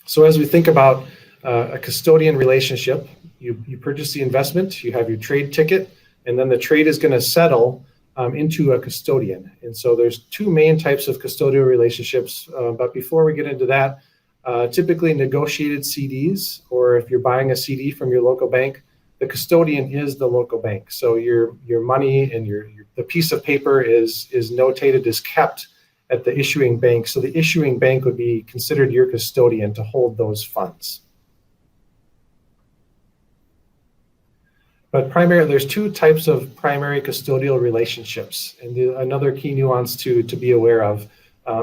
So as we think about a custodian relationship, you purchase the investment, you have your trade ticket, and then the trade is going to settle into a custodian. And so there's two main types of custodial relationships. But before we get into that, typically negotiated CDs, or if you're buying a CD from your local bank, the custodian is the local bank. So your money and the piece of paper is notated, is kept at the issuing bank. So the issuing bank would be considered your custodian to hold those funds. But there's two types of primary custodial relationships. And another key nuance to be aware of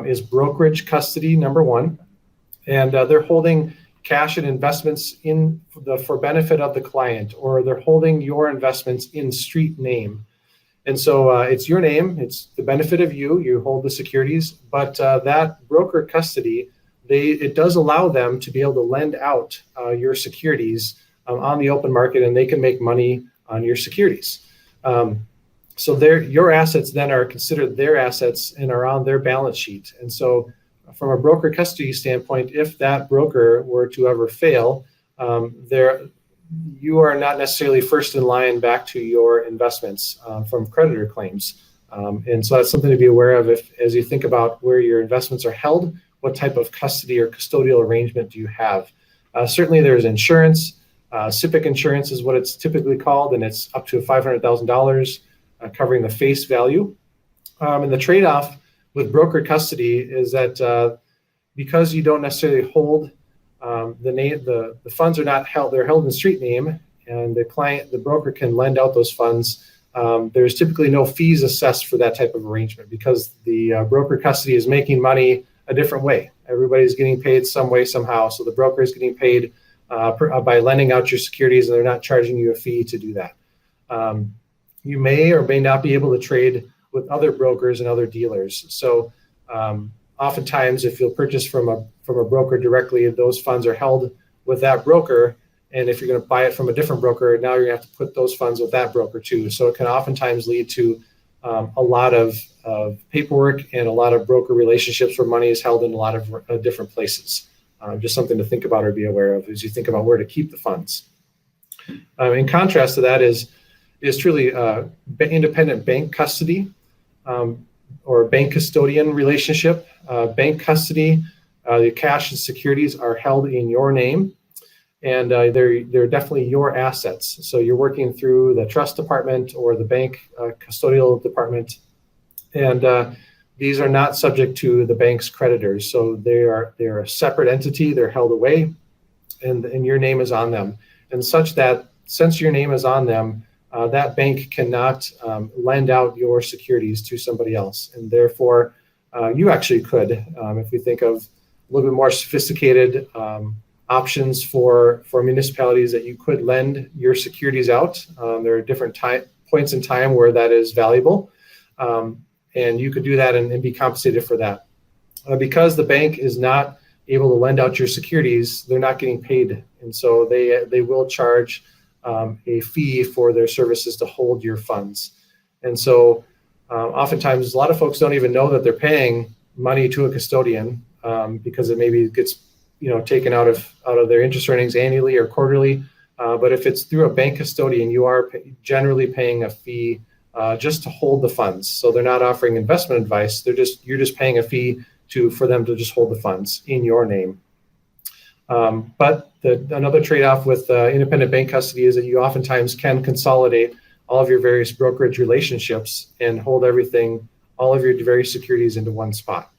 is brokerage custody, number one. And they're holding cash and investments for benefit of the client, or they're holding your investments in street name. And so it's your name, it's the benefit of you hold the securities, but that broker custody, it does allow them to be able to lend out your securities on the open market, and they can make money on your securities. So your assets then are considered their assets and are on their balance sheet. And so from a broker custody standpoint, if that broker were to ever fail, you are not necessarily first in line back to your investments from creditor claims. And so that's something to be aware of as you think about where your investments are held, what type of custody or custodial arrangement do you have? Certainly there's insurance. SIPC insurance is what it's typically called, and it's up to $500,000 covering the face value. And the trade-off with broker custody is that because you don't necessarily hold the funds are not held, they're held in street name, and the broker can lend out those funds. There's typically no fees assessed for that type of arrangement because the broker custody is making money a different way. Everybody's getting paid some way, somehow. So the broker is getting paid by lending out your securities, and they're not charging you a fee to do that. You may or may not be able to trade with other brokers and other dealers. So oftentimes, if you'll purchase from a broker directly, those funds are held with that broker. And if you're going to buy it from a different broker, now you're going to have to put those funds with that broker too. So it can oftentimes lead to a lot of paperwork and a lot of broker relationships where money is held in a lot of different places. Just something to think about or be aware of as you think about where to keep the funds. In contrast to that is truly independent bank custody or bank custodian relationship. Bank custody, the cash and securities are held in your name, and they're definitely your assets. So you're working through the trust department or the bank custodial department, and these are not subject to the bank's creditors. So they're a separate entity. They're held away, and your name is on them. And such that since your name is on them, that bank cannot lend out your securities to somebody else. And therefore, you actually could, if we think of a little bit more sophisticated options for municipalities, that you could lend your securities out. There are different points in time where that is valuable. And you could do that and be compensated for that. Because the bank is not able to lend out your securities, they're not getting paid. And so they will charge a fee for their services to hold your funds. And so oftentimes a lot of folks don't even know that they're paying money to a custodian because it maybe gets taken out of their interest earnings annually or quarterly. But if it's through a bank custodian, you are generally paying a fee just to hold the funds. So they're not offering investment advice. You're just paying a fee for them to just hold the funds in your name. But another trade-off with independent bank custody is that you oftentimes can consolidate all of your various brokerage relationships and hold all of your various securities into one spot.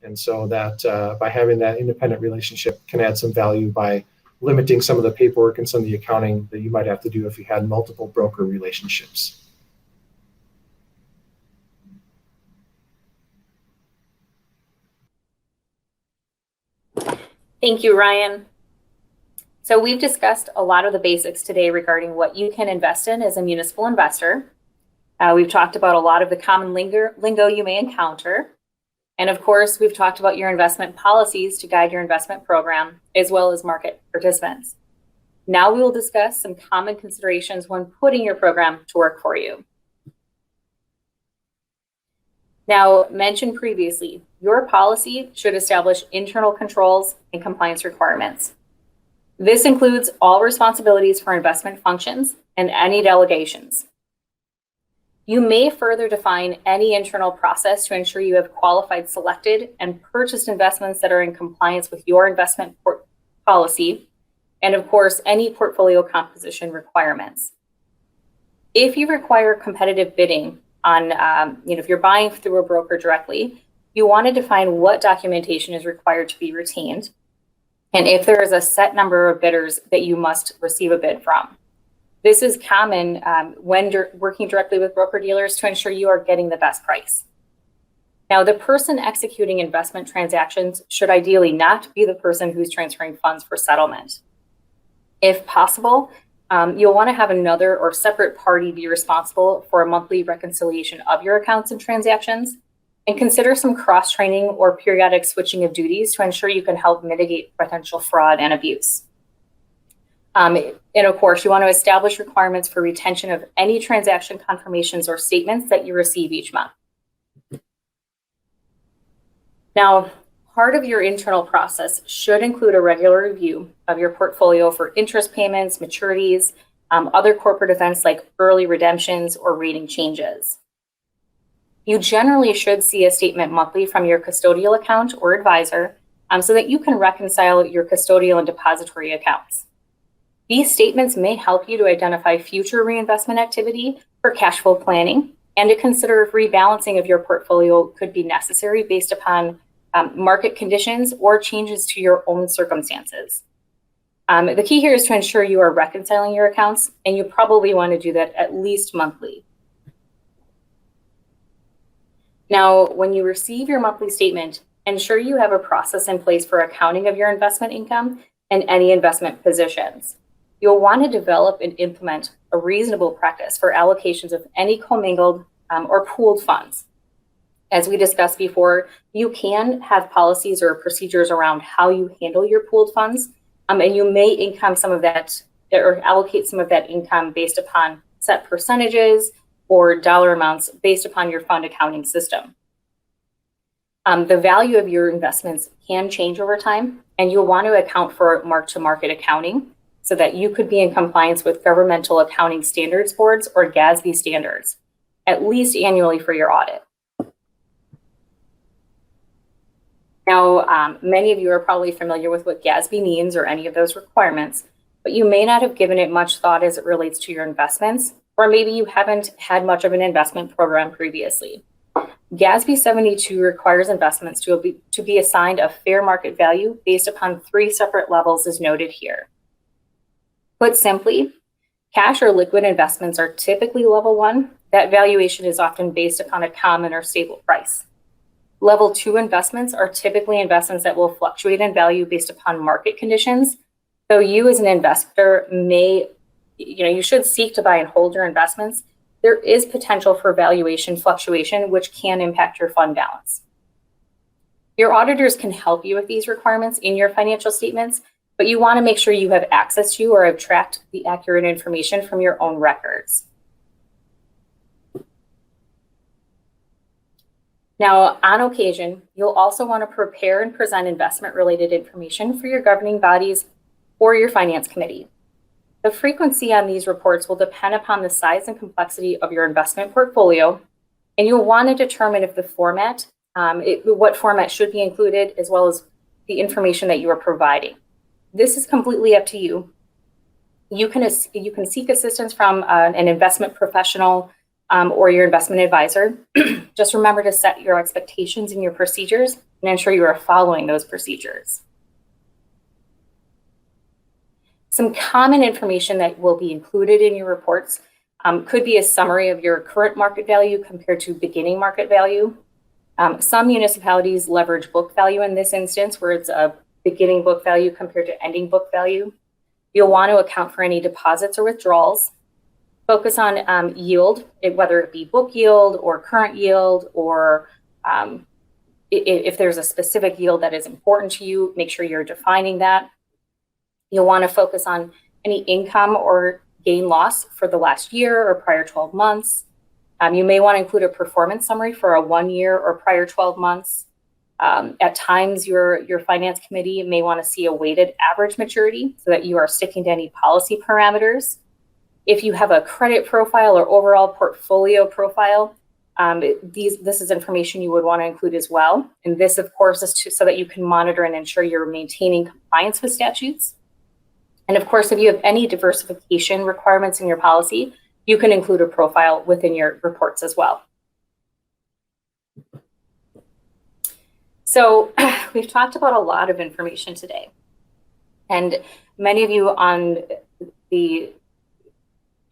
And so that by having that independent relationship can add some value by limiting some of the paperwork and some of the accounting that you might have to do if you had multiple broker relationships. Thank you, Ryan. So we've discussed a lot of the basics today regarding what you can invest in as a municipal investor. We've talked about a lot of the common lingo you may encounter. And of course, we've talked about your investment policies to guide your investment program, as well as market participants. Now we will discuss some common considerations when putting your program to work for you. Now, mentioned previously, your policy should establish internal controls and compliance requirements. This includes all responsibilities for investment functions and any delegations. You may further define any internal process to ensure you have qualified, selected, and purchased investments that are in compliance with your investment policy, and of course, any portfolio composition requirements. If you require competitive bidding on, if you're buying through a broker directly, you want to define what documentation is required to be retained, and if there is a set number of bidders that you must receive a bid from. This is common when working directly with broker-dealers to ensure you are getting the best price. Now, the person executing investment transactions should ideally not be the person who's transferring funds for settlement. If possible, you'll want to have another or separate party be responsible for a monthly reconciliation of your accounts and transactions, and consider some cross-training or periodic switching of duties to ensure you can help mitigate potential fraud and abuse. And of course, you want to establish requirements for retention of any transaction confirmations or statements that you receive each month. Now, part of your internal process should include a regular review of your portfolio for interest payments, maturities, other corporate events like early redemptions or rating changes. You generally should see a statement monthly from your custodial account or advisor so that you can reconcile your custodial and depository accounts. These statements may help you to identify future reinvestment activity for cash flow planning and to consider if rebalancing of your portfolio could be necessary based upon market conditions or changes to your own circumstances. The key here is to ensure you are reconciling your accounts, and you probably want to do that at least monthly. Now, when you receive your monthly statement, ensure you have a process in place for accounting of your investment income and any investment positions. You'll want to develop and implement a reasonable practice for allocations of any commingled or pooled funds. As we discussed before, you can have policies or procedures around how you handle your pooled funds, and you may income some of that or allocate some of that income based upon set percentages or dollar amounts based upon your fund accounting system. The value of your investments can change over time, and you'll want to account for mark-to-market accounting so that you could be in compliance with governmental accounting standards boards or GASB standards, at least annually for your audit. Now, many of you are probably familiar with what GASB means or any of those requirements, but you may not have given it much thought as it relates to your investments, or maybe you haven't had much of an investment program previously. GASB 72 requires investments to be assigned a fair market value based upon 3 separate levels as noted here. Put simply, cash or liquid investments are typically level 1. That valuation is often based upon a common or stable price. Level 2 investments are typically investments that will fluctuate in value based upon market conditions. Though you as an investor you should seek to buy and hold your investments, there is potential for valuation fluctuation, which can impact your fund balance. Your auditors can help you with these requirements in your financial statements, but you want to make sure you have access to or have tracked the accurate information from your own records. Now, on occasion, you'll also want to prepare and present investment-related information for your governing bodies or your finance committee. The frequency on these reports will depend upon the size and complexity of your investment portfolio, and you'll want to determine if the format, what format should be included, as well as the information that you are providing. This is completely up to you. You can seek assistance from an investment professional or your investment advisor. Just remember to set your expectations and your procedures and ensure you are following those procedures. Some common information that will be included in your reports could be a summary of your current market value compared to beginning market value. Some municipalities leverage book value in this instance, where it's a beginning book value compared to ending book value. You'll want to account for any deposits or withdrawals. Focus on yield, whether it be book yield or current yield, or if there's a specific yield that is important to you, make sure you're defining that. You'll want to focus on any income or gain loss for the last year or prior 12 months. You may want to include a performance summary for a 1 year or prior 12 months. At times, your finance committee may want to see a weighted average maturity so that you are sticking to any policy parameters. If you have a credit profile or overall portfolio profile, this is information you would want to include as well. And this, of course, is so that you can monitor and ensure you're maintaining compliance with statutes. And of course, if you have any diversification requirements in your policy, you can include a profile within your reports as well. So we've talked about a lot of information today. And many of you on the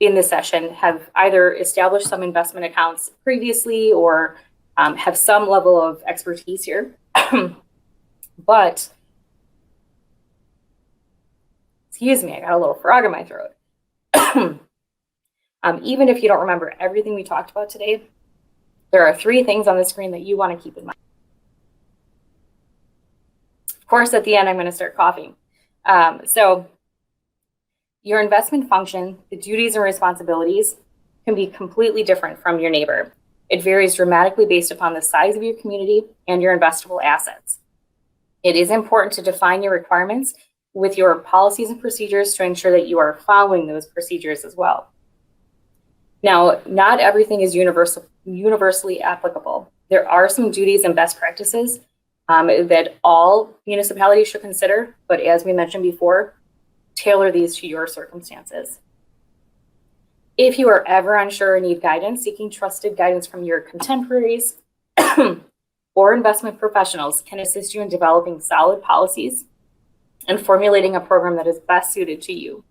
in this session have either established some investment accounts previously or have some level of expertise here. But, excuse me, I got a little frog in my throat. Even if you don't remember everything we talked about today, there are 3 things on the screen that you want to keep in mind. Of course, at the end, I'm going to start coughing. So your investment function, the duties and responsibilities can be completely different from your neighbor. It varies dramatically based upon the size of your community and your investable assets. It is important to define your requirements with your policies and procedures to ensure that you are following those procedures as well. Now, not everything is universally applicable. There are some duties and best practices that all municipalities should consider, but as we mentioned before, tailor these to your circumstances. If you are ever unsure or need guidance, seeking trusted guidance from your contemporaries or investment professionals can assist you in developing solid policies and formulating a program that is best suited to you.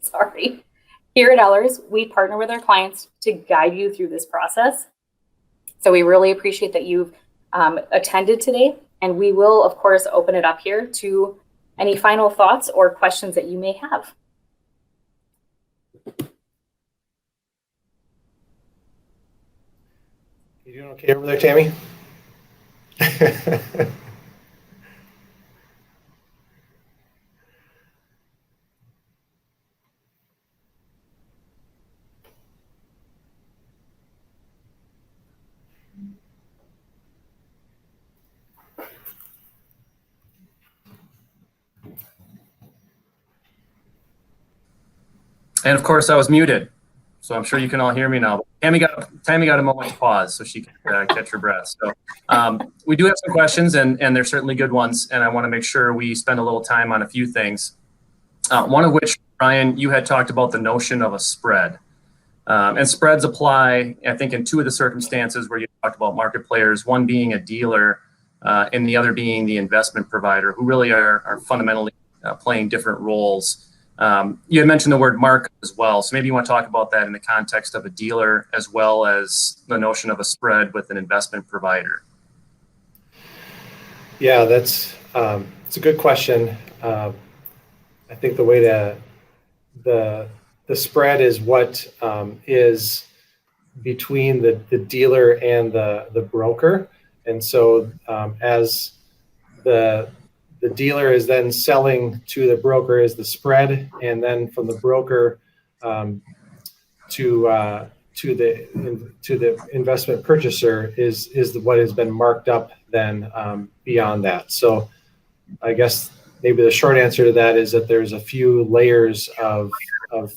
Sorry. Here at Ellers, we partner with our clients to guide you through this process. So we really appreciate that you've attended today, and we will, of course, open it up here to any final thoughts or questions that you may have. You doing okay over there, Tammy? And of course, I was muted, so I'm sure you can all hear me now. Tammy got a moment to pause so she can catch her breath. So we do have some questions, and they're certainly good ones, and I want to make sure we spend a little time on a few things. One of which, Brian, you had talked about the notion of a spread. And spreads apply, I think, in 2 of the circumstances where you talked about market players, one being a dealer and the other being the investment provider, who really are fundamentally playing different roles. You had mentioned the word market as well, so maybe you want to talk about that in the context of a dealer as well as the notion of a spread with an investment provider. Yeah, it's a good question. I think the way the spread is what is between the dealer and the broker, and so as the dealer is then selling to the broker is the spread, and then from the broker to the investment purchaser is what has been marked up then beyond that. So I guess maybe the short answer to that is that there's a few layers of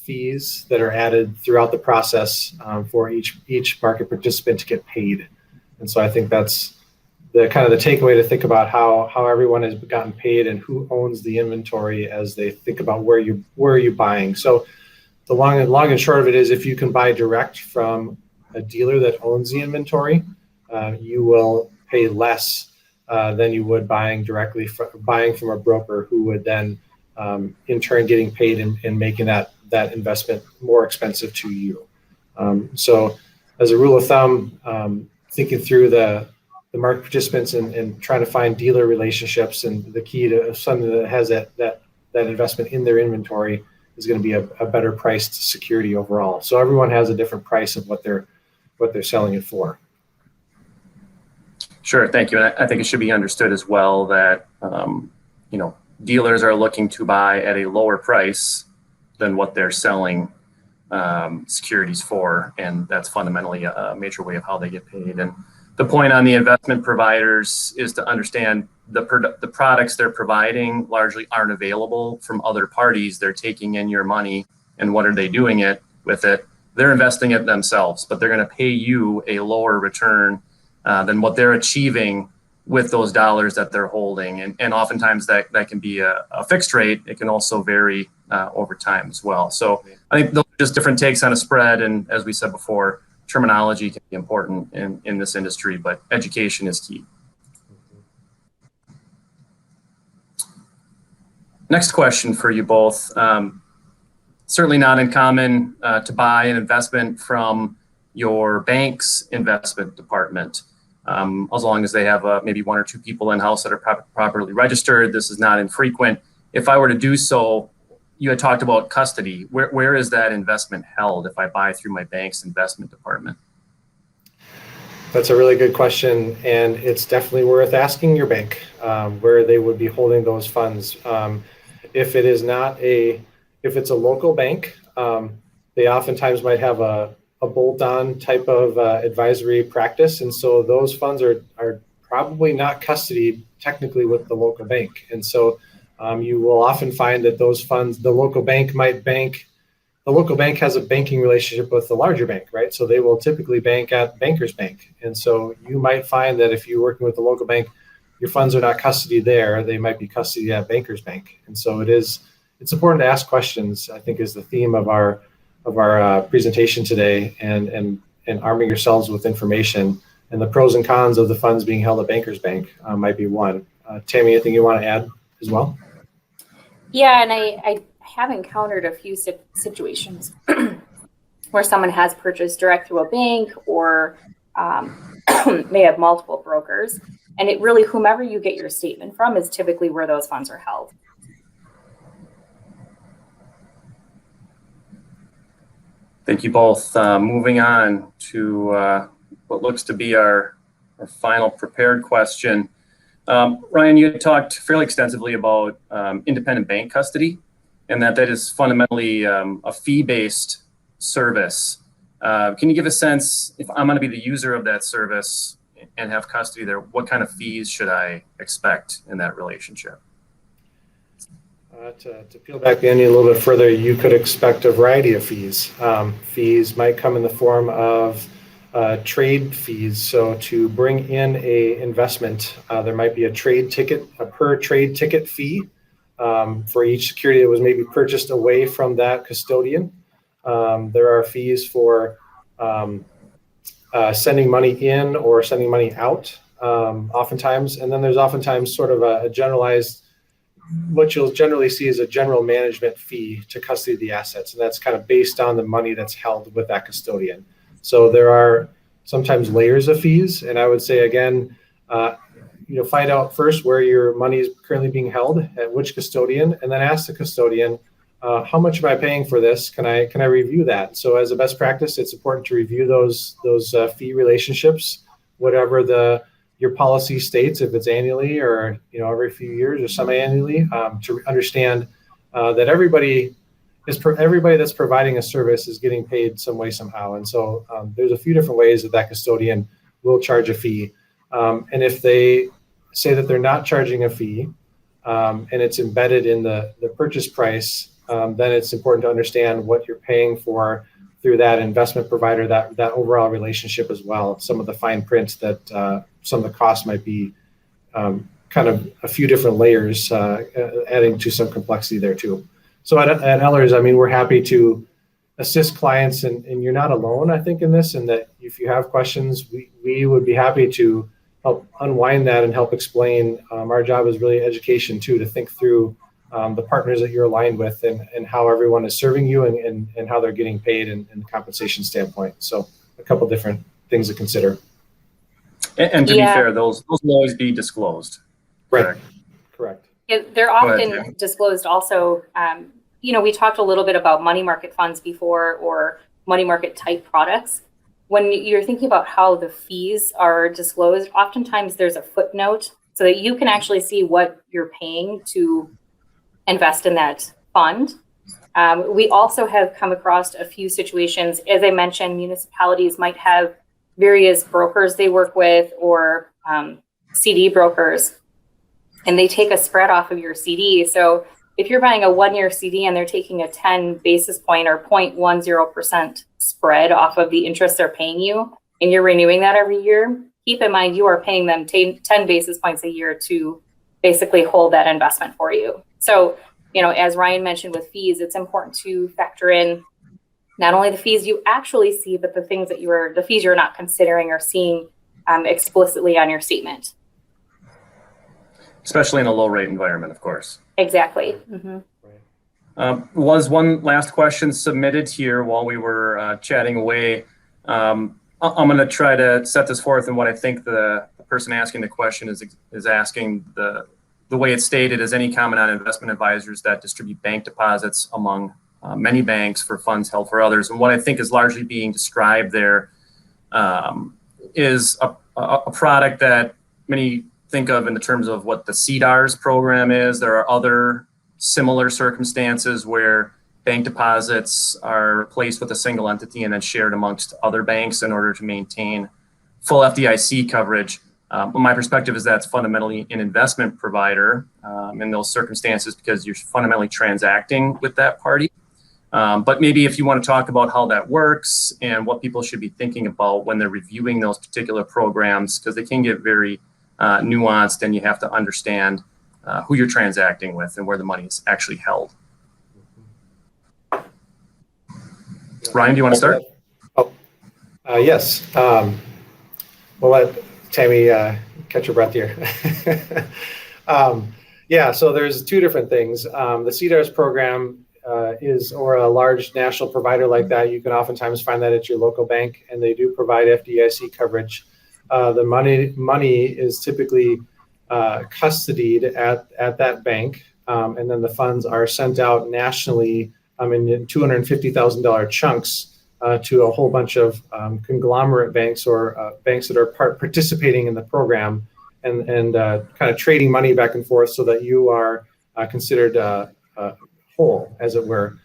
fees that are added throughout the process for each market participant to get paid. And so I think that's the kind of the takeaway to think about how everyone has gotten paid and who owns the inventory as they think about where are you buying. So the long and short of it is, if you can buy direct from a dealer that owns the inventory, you will pay less than you would buying from a broker, who would then in turn getting paid and making that investment more expensive to you. So as a rule of thumb, thinking through the market participants and trying to find dealer relationships, and the key to something that has that investment in their inventory is going to be a better priced security overall. So everyone has a different price of what they're selling it for. Sure, thank you. And I think it should be understood as well that dealers are looking to buy at a lower price than what they're selling securities for, and that's fundamentally a major way of how they get paid. And the point on the investment providers is to understand the products they're providing largely aren't available from other parties. They're taking in your money, and what are they doing with it? They're investing it themselves, but they're going to pay you a lower return than what they're achieving with those dollars that they're holding. And oftentimes that can be a fixed rate. It can also vary over time as well. So I think those are just different takes on a spread. And as we said before, terminology can be important in this industry, but education is key. Next question for you both. certainly not uncommon to buy an investment from your bank's investment department. As long as they have maybe one or two people in-house that are properly registered. This is not infrequent. If I were to do so, you had talked about custody. Where is that investment held if I buy through my bank's investment department? That's a really good question, and it's definitely worth asking your bank where they would be holding those funds. If it's a local bank, they oftentimes might have a bolt-on type of advisory practice, and so those funds are probably not custodied technically with the local bank. And so you will often find that those funds, the local bank has a banking relationship with the larger bank, right? So they will typically bank at Bankers Bank. And so you might find that if you're working with the local bank, your funds are not custodied there, they might be custodied at Bankers Bank. And so it's important to ask questions, I think, is the theme of our presentation today, and arming yourselves with information, and the pros and cons of the funds being held at Bankers Bank might be one. Tammy, anything you want to add as well? Yeah, and I have encountered a few situations where someone has purchased direct through a bank or may have multiple brokers. And it really, whomever you get your statement from is typically where those funds are held. Thank you both. Moving on to what looks to be our final prepared question. Ryan, you had talked fairly extensively about independent bank custody, and that is fundamentally a fee-based service. Can you give a sense, if I'm going to be the user of that service and have custody there, what kind of fees should I expect in that relationship? To peel back the onion a little bit further, you could expect a variety of fees. Fees might come in the form of trade fees. So to bring in a investment, there might be a per trade ticket fee for each security that was maybe purchased away from that custodian. There are fees for sending money in or sending money out, oftentimes. And then there's oftentimes sort of a generalized, what you'll generally see is a general management fee to custody the assets. And that's kind of based on the money that's held with that custodian. So there are sometimes layers of fees. And I would say, again, find out first where your money is currently being held, at which custodian, and then ask the custodian, how much am I paying for this? Can I review that? So as a best practice, it's important to review those fee relationships, whatever your policy states, if it's annually or every few years or semi-annually, to understand that everybody that's providing a service is getting paid some way somehow. And so there's a few different ways that custodian will charge a fee. And if they say that they're not charging a fee and it's embedded in the purchase price, then it's important to understand what you're paying for through that investment provider, that overall relationship as well. Some of the fine print that some of the costs might be kind of a few different layers, adding to some complexity there too. So at Ellers, we're happy to assist clients, and you're not alone, I think, in this, and that if you have questions, we would be happy to help unwind that and help explain. Our job is really education too, to think through the partners that you're aligned with and how everyone is serving you and how they're getting paid in the compensation standpoint. So a couple different things to consider. And to be fair, those will always be disclosed. Right. Correct. Yeah, they're often disclosed also. We talked a little bit about money market funds before, or money market type products. When you're thinking about how the fees are disclosed, oftentimes there's a footnote so that you can actually see what you're paying to invest in that fund. We also have come across a few situations. As I mentioned, municipalities might have various brokers they work with, or CD brokers, and they take a spread off of your CD. So if you're buying a 1-year CD and they're taking a 10 basis point or 0.10% spread off of the interest they're paying you, and you're renewing that every year, keep in mind you are paying them 10 basis points a year to basically hold that investment for you. So, as Ryan mentioned with fees, it's important to factor in not only the fees you actually see, but the fees you're not considering or seeing explicitly on your statement. Especially in a low rate environment, of course. Exactly. Mm-hmm. Right. Was one last question submitted here while we were chatting away. I'm going to try to set this forth, and what I think the person asking the question is asking. The way it's stated is any comment on investment advisors that distribute bank deposits among many banks for funds held for others. And what I think is largely being described there is a product that many think of in the terms of what the CDARS program is. There are other similar circumstances where bank deposits are placed with a single entity and then shared amongst other banks in order to maintain full FDIC coverage. My perspective is that's fundamentally an investment provider in those circumstances because you're fundamentally transacting with that party. But maybe if you want to talk about how that works and what people should be thinking about when they're reviewing those particular programs, because they can get very nuanced and you have to understand who you're transacting with and where the money is actually held. Ryan, do you want to start? Yes. We'll let Tammy catch your breath here. So there's two different things. The CDARS program or a large national provider like that, you can oftentimes find that at your local bank, and they do provide FDIC coverage. The money is typically custodied at that bank, and then the funds are sent out nationally in $250,000 chunks to a whole bunch of conglomerate banks or banks that are participating in the program and kind of trading money back and forth so that you are considered whole, as it were.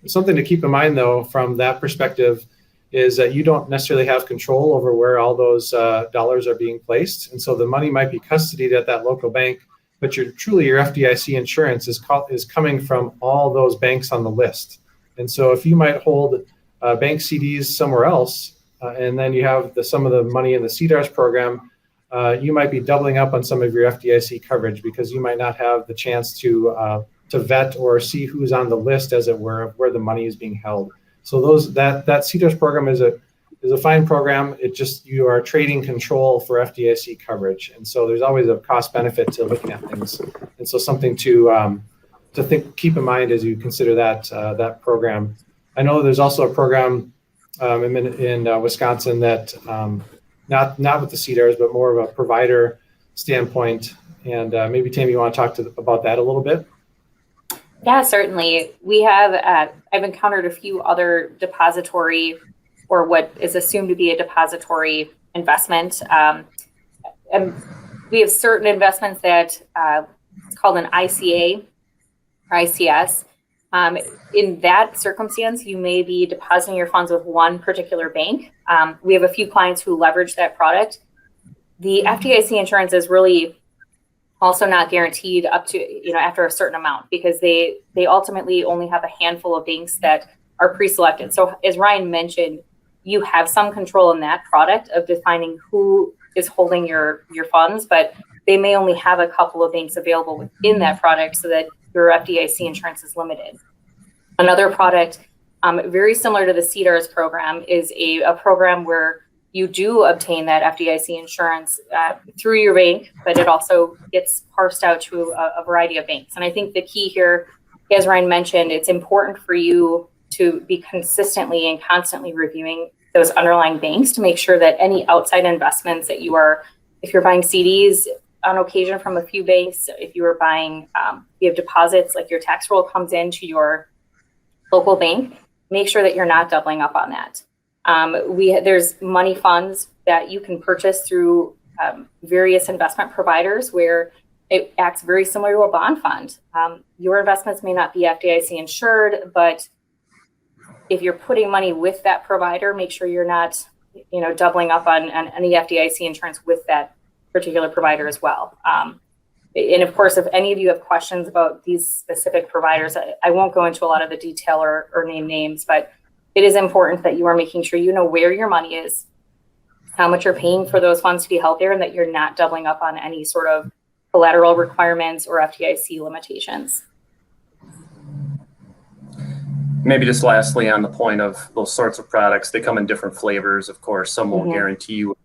Something to keep in mind, though, from that perspective is that you don't necessarily have control over where all those dollars are being placed. And so the money might be custodied at that local bank, but your FDIC insurance is coming from all those banks on the list. And so if you might hold bank CDs somewhere else, and then you have some of the money in the CDARS program, you might be doubling up on some of your FDIC coverage because you might not have the chance to vet or see who's on the list, as it were, of where the money is being held. So that CDARS program is a fine program. It just, you are trading control for FDIC coverage, and so there's always a cost benefit to looking at things, and so something to keep in mind as you consider that program. I know there's also a program in Wisconsin that not with the CDARS, but more of a provider standpoint. And maybe Tammy, you want to talk about that a little bit? Yeah, certainly. We have, I've encountered a few other depository or what is assumed to be a depository investment. And we have certain investments that it's called an ICA or ICS. In that circumstance, you may be depositing your funds with one particular bank. We have a few clients who leverage that product. The FDIC insurance is really also not guaranteed up to, after a certain amount, because they ultimately only have a handful of banks that are pre-selected. So as Ryan mentioned, you have some control in that product of defining who is holding your funds, but they may only have a couple of banks available within that product so that your FDIC insurance is limited. Another product, very similar to the CDARS program, is a program where you do obtain that FDIC insurance through your bank, but it also gets parsed out to a variety of banks. And I think the key here, as Ryan mentioned, it's important for you to be consistently and constantly reviewing those underlying banks to make sure that any outside investments that if you're buying CDs on occasion from a few banks, if you are buying, you have deposits, like your tax roll comes into your local bank, make sure that you're not doubling up on that. There's money funds that you can purchase through various investment providers where it acts very similar to a bond fund. Your investments may not be FDIC insured, but if you're putting money with that provider, make sure you're not, doubling up on any FDIC insurance with that particular provider as well. And of course, if any of you have questions about these specific providers, I won't go into a lot of the detail or name names, but it is important that you are making sure you know where your money is, how much you're paying for those funds to be held there, and that you're not doubling up on any sort of collateral requirements or FDIC limitations. Maybe just lastly on the point of those sorts of products, they come in different flavors, of course. Some will guarantee you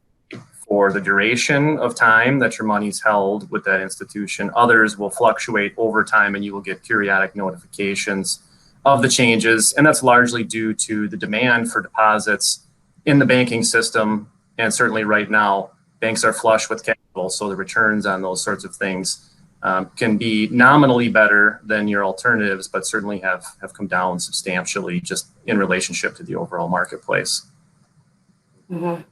for the duration of time that your money's held with that institution. Others will fluctuate over time, and you will get periodic notifications of the changes. And that's largely due to the demand for deposits in the banking system. And certainly right now, banks are flush with capital, so the returns on those sorts of things can be nominally better than your alternatives, but certainly have come down substantially just in relationship to the overall marketplace. Mhm.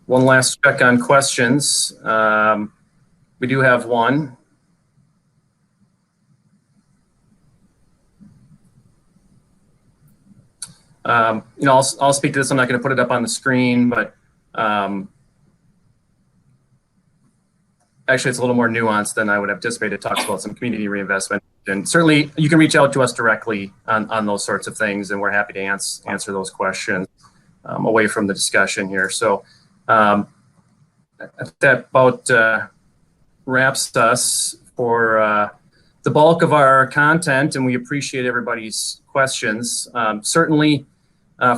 One last check on questions. We do have one. I'll speak to this. I'm not going to put it up on the screen, but actually it's a little more nuanced than I would have anticipated. It talks about some community reinvestment, and certainly you can reach out to us directly on those sorts of things, and we're happy to answer those questions away from the discussion here. So that about wraps us for the bulk of our content, and we appreciate everybody's questions. Certainly,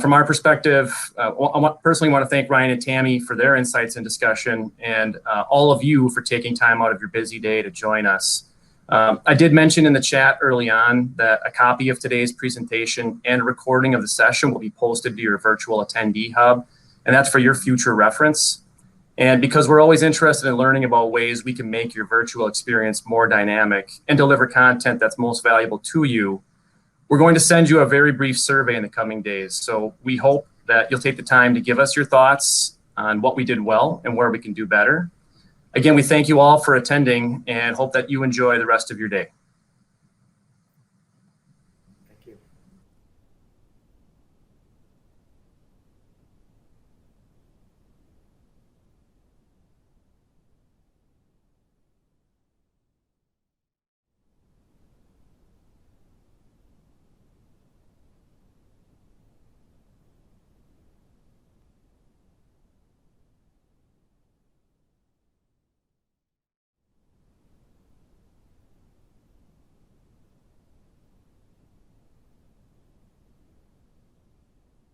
from our perspective, I personally want to thank Ryan and Tammy for their insights and discussion, and all of you for taking time out of your busy day to join us. I did mention in the chat early on that a copy of today's presentation and a recording of the session will be posted to your virtual attendee hub, and that's for your future reference. And because we're always interested in learning about ways we can make your virtual experience more dynamic and deliver content that's most valuable to you, we're going to send you a very brief survey in the coming days. So we hope that you'll take the time to give us your thoughts on what we did well and where we can do better. Again, we thank you all for attending and hope that you enjoy the rest of your day.